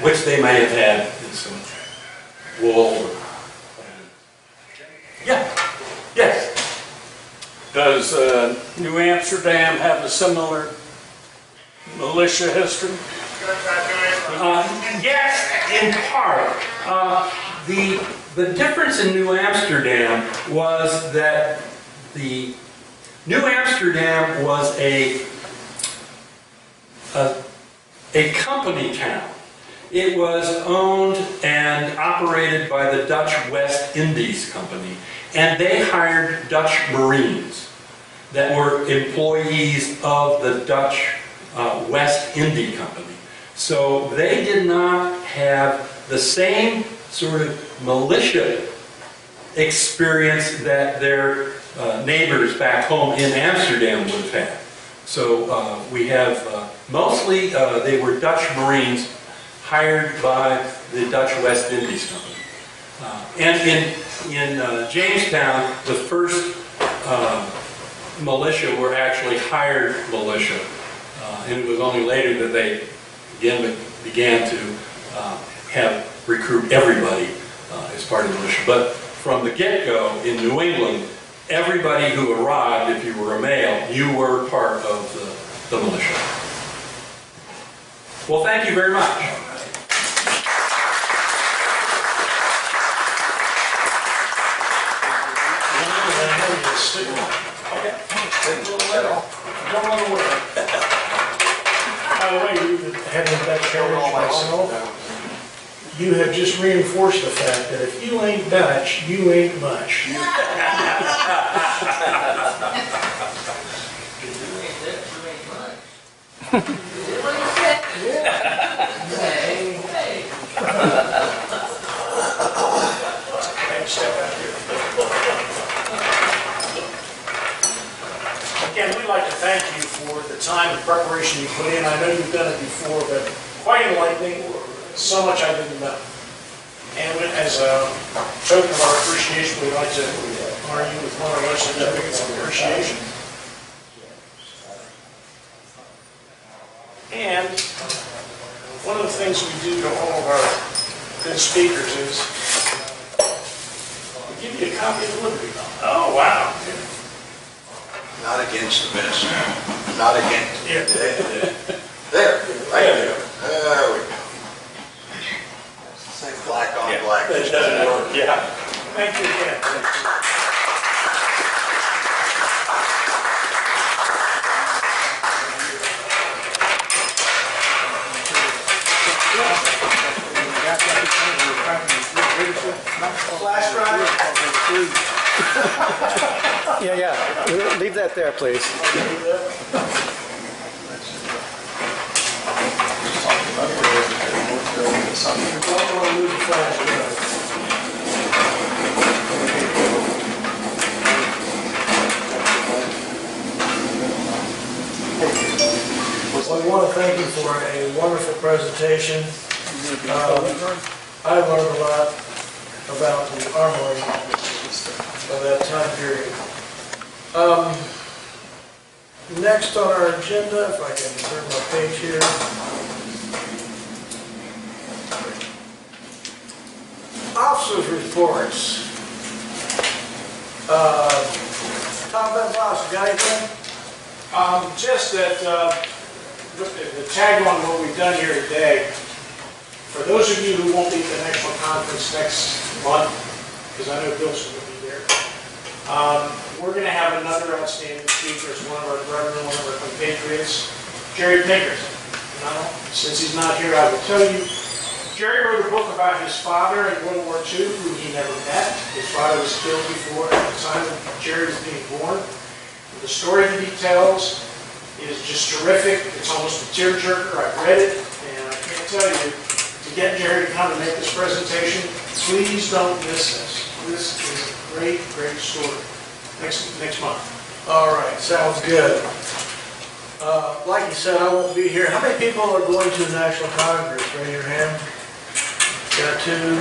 which they may have had in some wool. Yeah. Yes. Does New Amsterdam have a similar militia history? Yes, in part. The difference in New Amsterdam was that New Amsterdam was a company town. It was owned and operated by the Dutch West Indies Company, and they hired Dutch Marines that were employees of the Dutch West India Company. So they did not have the same sort of militia experience that their neighbors back home in Amsterdam would have had. So we have mostly they were Dutch Marines hired by the Dutch West Indies Company. And in Jamestown, the first militia were actually hired militia. And it was only later that they began to recruit everybody as part of the militia. But from the get-go in New England, everybody who arrived, if you were a male, you were part of the militia. Well, thank you very much. By the way, having that challenge myself, you have just reinforced the fact that if you ain't Dutch, you ain't much. Again, we'd like to thank you for the time and preparation you put in. I know you've done it before, but quite enlightening. So much I didn't know. And as a token of our appreciation, we'd like to honor you with one of our certificates of appreciation. And one of the things we do to all of our good speakers is we give you a copy of the Liberty Bell. Oh, wow. Not against the minister. Not against. Yeah. There, right there. There we go. Black on black. That doesn't work. Yeah. Thank you again. Flash drive? Yeah. Leave that there, please. Well, we want to thank you for a wonderful presentation. I learned a lot about the armory of that time period. Next on our agenda, if I can turn my page here. Officers' reports. Tom Benboss, you got anything? Just that, the tagline of what we've done here today, for those of you who won't be at the national conference next month, because I know Bill's going to be there, we're going to have another outstanding speaker as one of our brethren, one of our compatriots, Jerry Pinkerton. Since he's not here, I will tell you, Jerry wrote a book about his father in World War II, who he never met. His father was killed before, at the time that Jerry was being born. The story that he tells is just terrific. It's almost a tearjerker. I've read it, and I can't tell you, to get Jerry to come and make this presentation, please don't miss this. This is a great, great story. Next month. All right, sounds good. Like you said, I won't be here. How many people are going to the National Congress? Raise your hand. Got 2,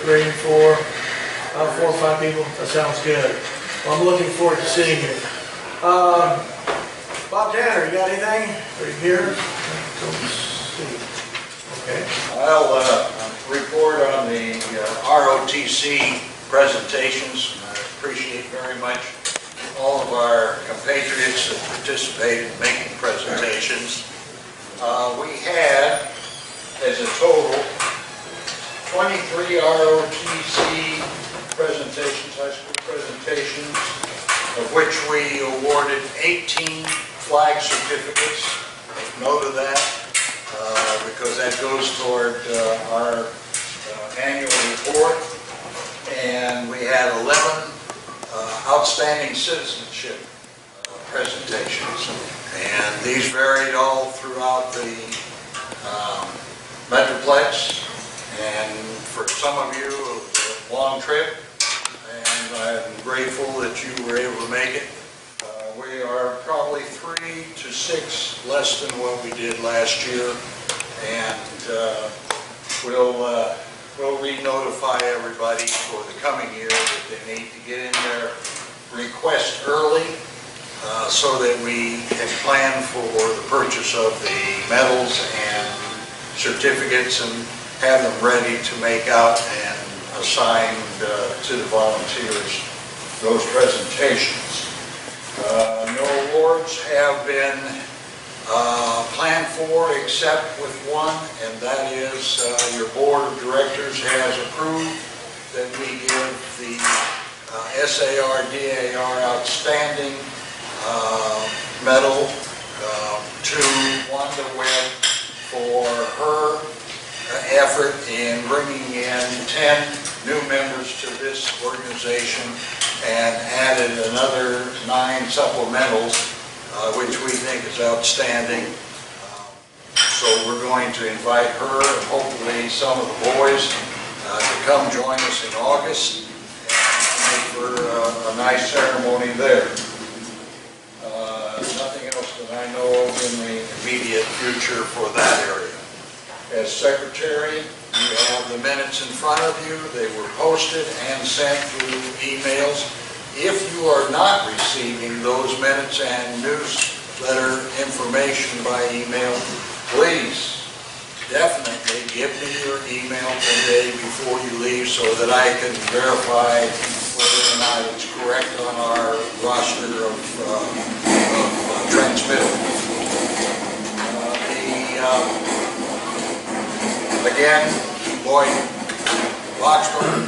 3, 4, about 4 or 5 people. That sounds good. Well, I'm looking forward to seeing you. Bob Tanner, you got anything? Are you here? Okay. I'll report on the ROTC presentations. I appreciate very much all of our compatriots that participated in making presentations. We had, as a total, 23 ROTC presentations, high school presentations, of which we awarded 18 flag certificates. Make note of that, because that goes toward our annual report. And we had 11 outstanding citizenship presentations. And these varied all throughout the Metroplex. And for some of you, it was a long trip. And I'm grateful that you were able to make it. We are probably 3 to 6 less than what we did last year. And we'll re-notify everybody for the coming year that they need to get in their request early so that we can plan for the purchase of the medals and certificates and have them ready to make out and assign to the volunteers those presentations. No awards have been planned for except with one, and that is your board of directors has approved that we give the SAR-DAR Outstanding Medal to Wanda Webb for her effort in bringing in 10 new members to this organization and added another 9 supplementals, which we think is outstanding. So we're going to invite her and hopefully some of the boys to come join us in August and for a nice ceremony there. Nothing else that I know of in the immediate future for that area. As secretary, you have the minutes in front of you. They were posted and sent through emails. If you are not receiving those minutes and newsletter information by email, please definitely give me your email today before you leave so that I can verify whether or not it's correct on our roster of transmittals. Again, Lloyd Boxberg,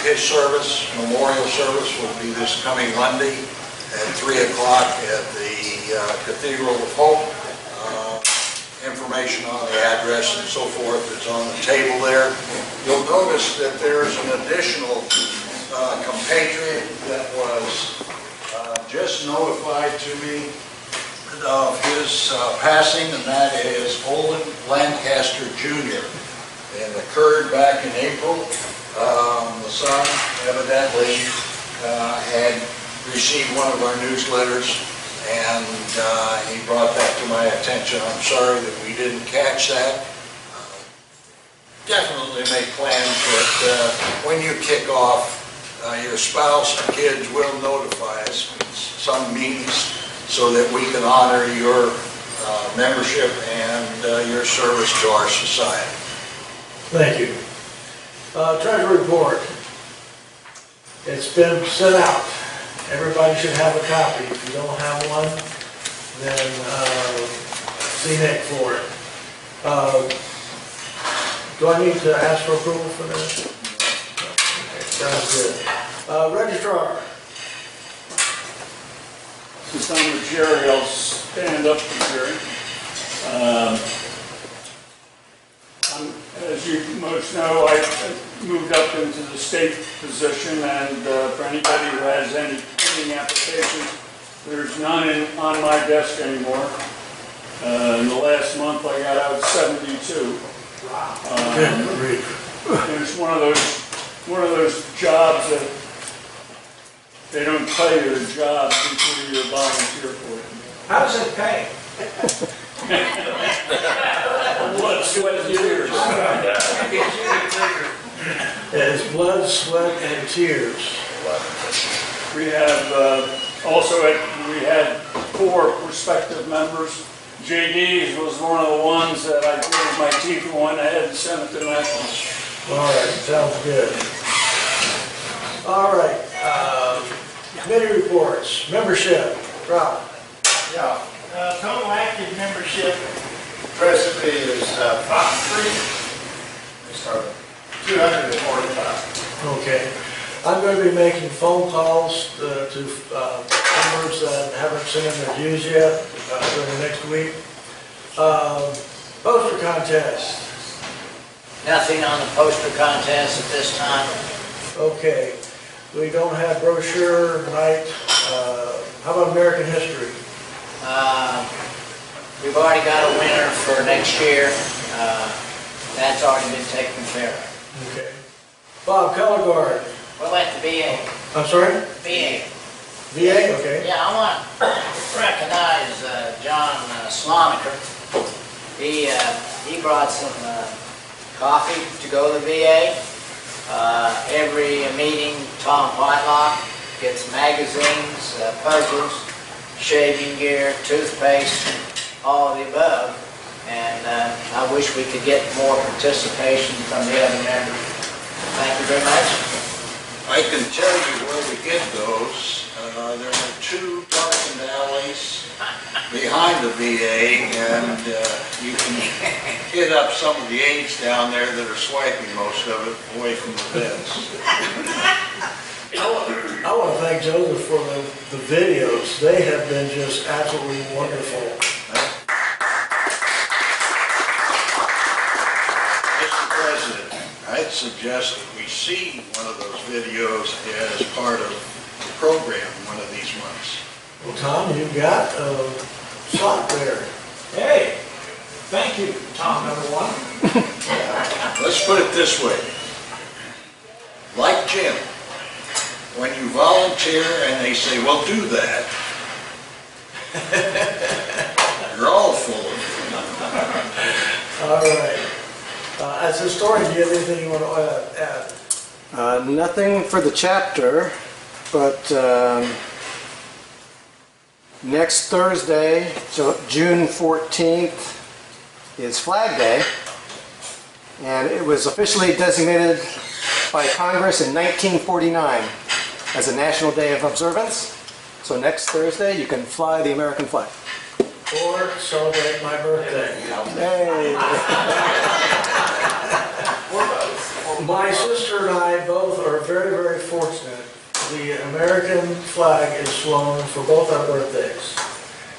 his service, memorial service, will be this coming Monday at 3 o'clock at the Cathedral of Hope. Information on the address and so forth is on the table there. You'll notice that there's an additional compatriot that was just notified to me of his passing, and that is Olin Lancaster Jr. It occurred back in April. The son evidently had received one of our newsletters, and he brought that to my attention. I'm sorry that we didn't catch that. Definitely make plans that when you kick off, your spouse and kids will notify us in some means so that we can honor your membership and your service to our society. Thank you. Treasury report. It's been sent out. Everybody should have a copy. If you don't have one, then see Nick for it. Do I need to ask for approval for this? Okay, sounds good. Registrar. Since I'm with Jerry, I'll stand up for Jerry. As you most know, I moved up into the state position, and for anybody who has any pending applications, there's none on my desk anymore. In the last month, I got out 72. Wow. It's one of those jobs that They don't pay your job before you volunteer for it. How does it pay? Blood, sweat, and tears. It's blood, sweat, and tears. We have, we had 4 prospective members. JD's was one of the ones that I gave my teeth and went ahead and sent it to national. All right, sounds good. All right, committee reports, membership, Rob. Yeah, total active membership presently is 245. Okay. I'm going to be making phone calls to members that haven't sent in their dues yet during the next week. Poster contest. Nothing on the poster contest at this time. Okay. We don't have brochure night. How about American history? We've already got a winner for next year. That's already been taken care of. Okay. Bob, color guard. What about the VA? I'm sorry? VA. VA, okay. Yeah, I want to recognize John Slonaker. He brought some coffee to go to the VA. Every meeting, Tom Whitelock gets magazines, puzzles, shaving gear, toothpaste, all of the above. And I wish we could get more participation from the other members. Thank you very much. I can tell you where we get those. There are 2 darkened alleys behind the VA, and you can hit up some of the aides down there that are swiping most of it away from the beds. I want to thank Joseph for the videos. They have been just absolutely wonderful. Mr. President, I'd suggest that we see one of those videos as part of the program one of these months. Well, Tom, you've got a slot there. Hey, thank you, Tom, number 1. Let's put it this way. Like Jim, when you volunteer and they say, well, do that, you're all full of it. All right. As a historian, do you have anything you want to add? Nothing for the chapter, but next Thursday, so June 14th, is Flag Day, and it was officially designated by Congress in 1949 as a National Day of Observance. So next Thursday, you can fly the American flag. Or celebrate my birthday. Hey! My sister and I both are very, very fortunate. The American flag is flown for both our birthdays.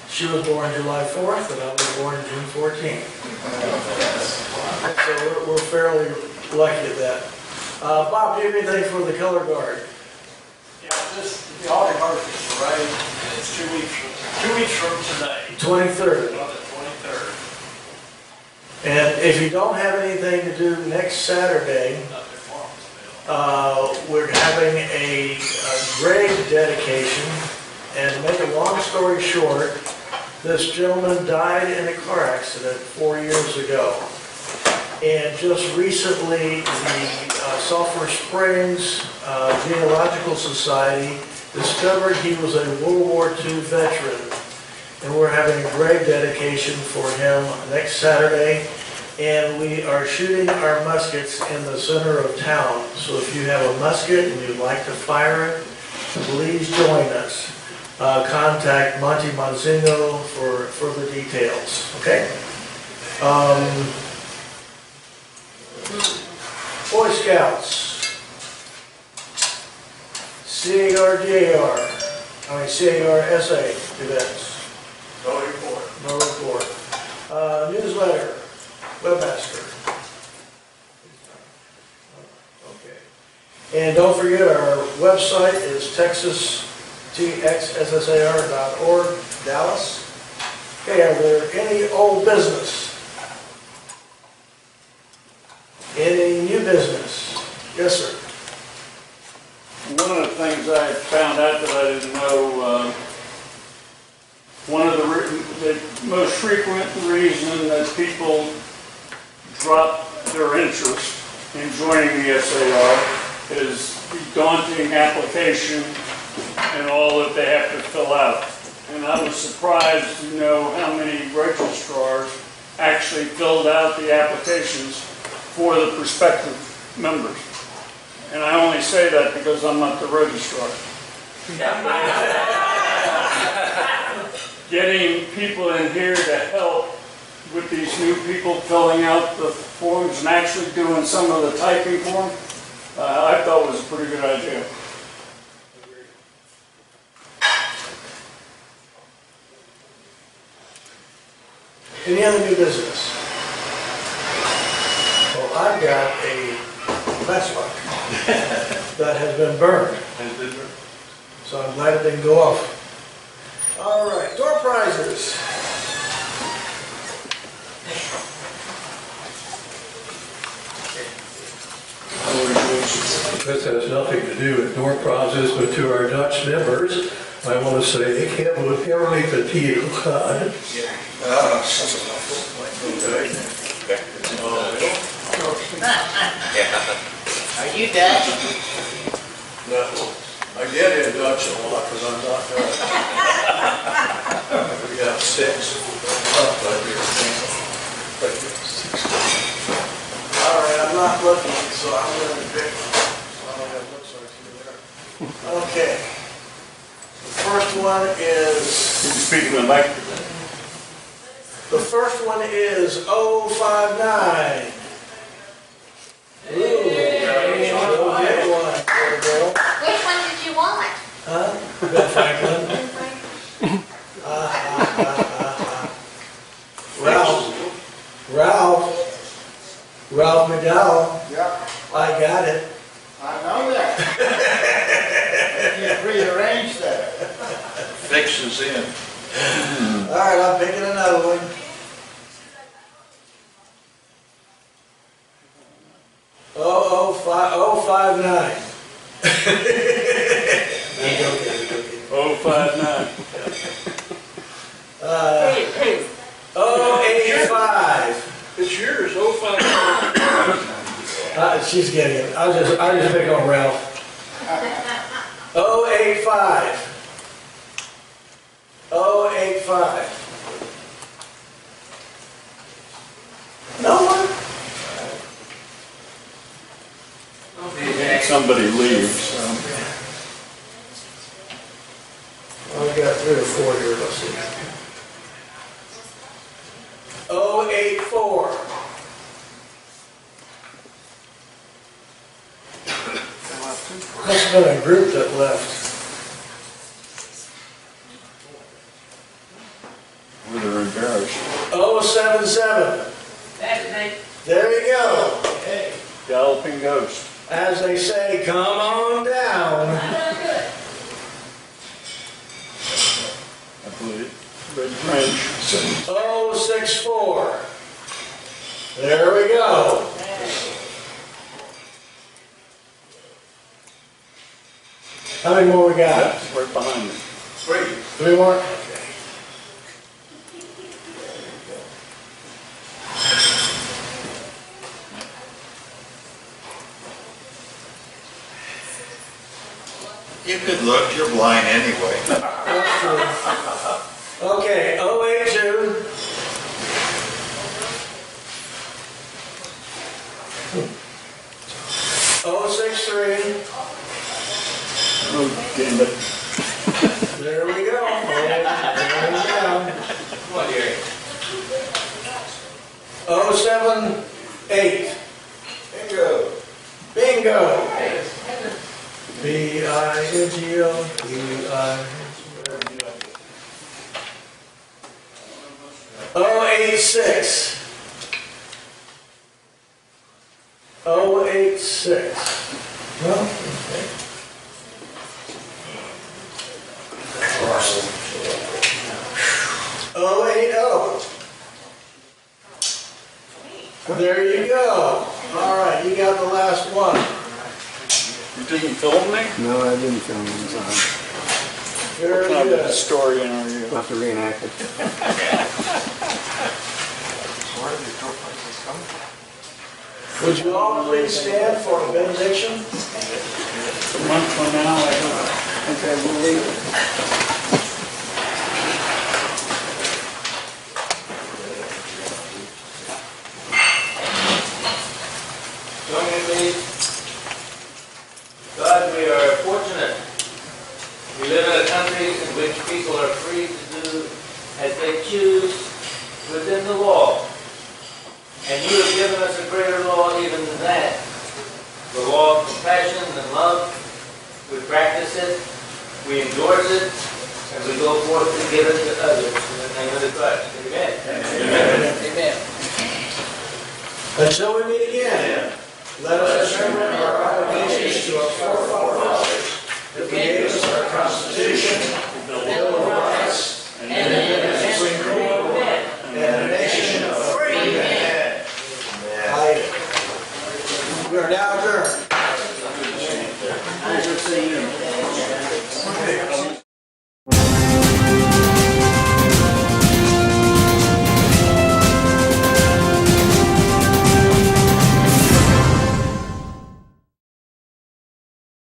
She was born July 4th and I was born June 14th. So we're fairly lucky at that. Bob, do you have anything for the color guard? Yeah, the Audi Harvest Parade, and it's 2 weeks from today. 23rd. On the 23rd. And if you don't have anything to do next Saturday, we're having a grave dedication. And to make a long story short, this gentleman died in a car accident 4 years ago. And just recently, the Sulphur Springs Genealogical Society discovered he was a World War II veteran. And we're having a grave dedication for him next Saturday. And we are shooting our muskets in the center of town. So if you have a musket and you'd like to fire it, please join us. Contact Monty Monzingo for further details. Okay? Boy Scouts. CARSA events. No report. No report. Newsletter. Webmaster. Okay. And don't forget our website is texastxssar.org, Dallas. Okay, are there any old business? Any new business? Yes, sir. one of the things I found out that I didn't know, one of the most frequent reason that people drop their interest in joining the SAR is the daunting application and all that they have to fill out. And I was surprised to know how many registrars actually filled out the applications for the prospective members. And I only say that because I'm not the registrar. Getting people in here to help with these new people filling out the forms and actually doing some of the typing for them, I thought was a pretty good idea. Any other new business? Well, I've got a matchbox that has been burned, so I'm glad it didn't go off. All right, door prizes. This has nothing to do with door prizes, but to our Dutch members, I want to say, ik heb een heerlijke tea gehad. Are you Dutch? No, I get in Dutch a lot because I'm not Dutch. We got 6 up here. All right, I'm not looking, so I'm going to pick one. Okay. The first one is... Speaking of the microphone. The first one is 059. Ooh, go get one, there, girl. Which one did you want? Huh? Ben Franklin. Ralph McDowell. Yeah, I got it. I know that. You prearranged that. Fixes in. All right, I'm picking another one. Oh, 59. 059. 085. It's yours, 059. She's getting it. I'll just pick on Ralph. 085. 085. No one? Somebody leaves. Well, we got 3 or 4 here. Let's see. 084. Must have been a group that left. They're embarrassed. 077. That's me. There you go. Galloping ghost. As they say, come on down. I believe. Red French. 064. There we go. How many more we got? Right behind me. 3 more? Okay. You could look, you're blind anyway. Okay, 082. Oh, 63. Oh, damn it. There we go. What here? 078. Bingo. Bingo. B-I-N-G-O. B-I. 086. 086. Well, okay. Oh, 80. There you go. All right, you got the last one. You didn't film me? No, I didn't film it, so Very What kind of good. historian are you? I'll have to reenact it. Would you all please stand for a benediction? A month from now, I don't think I will leave. Join me, please. God, we are fortunate. We live in a country in which people are free to do as they choose within the law. And you have given us a greater law even than that. The law of compassion and love. We practice it, we endorse it, and we go forth to give it to others. In the name of the Christ. Amen. Amen. Amen. Until we meet again, let us remember our obligations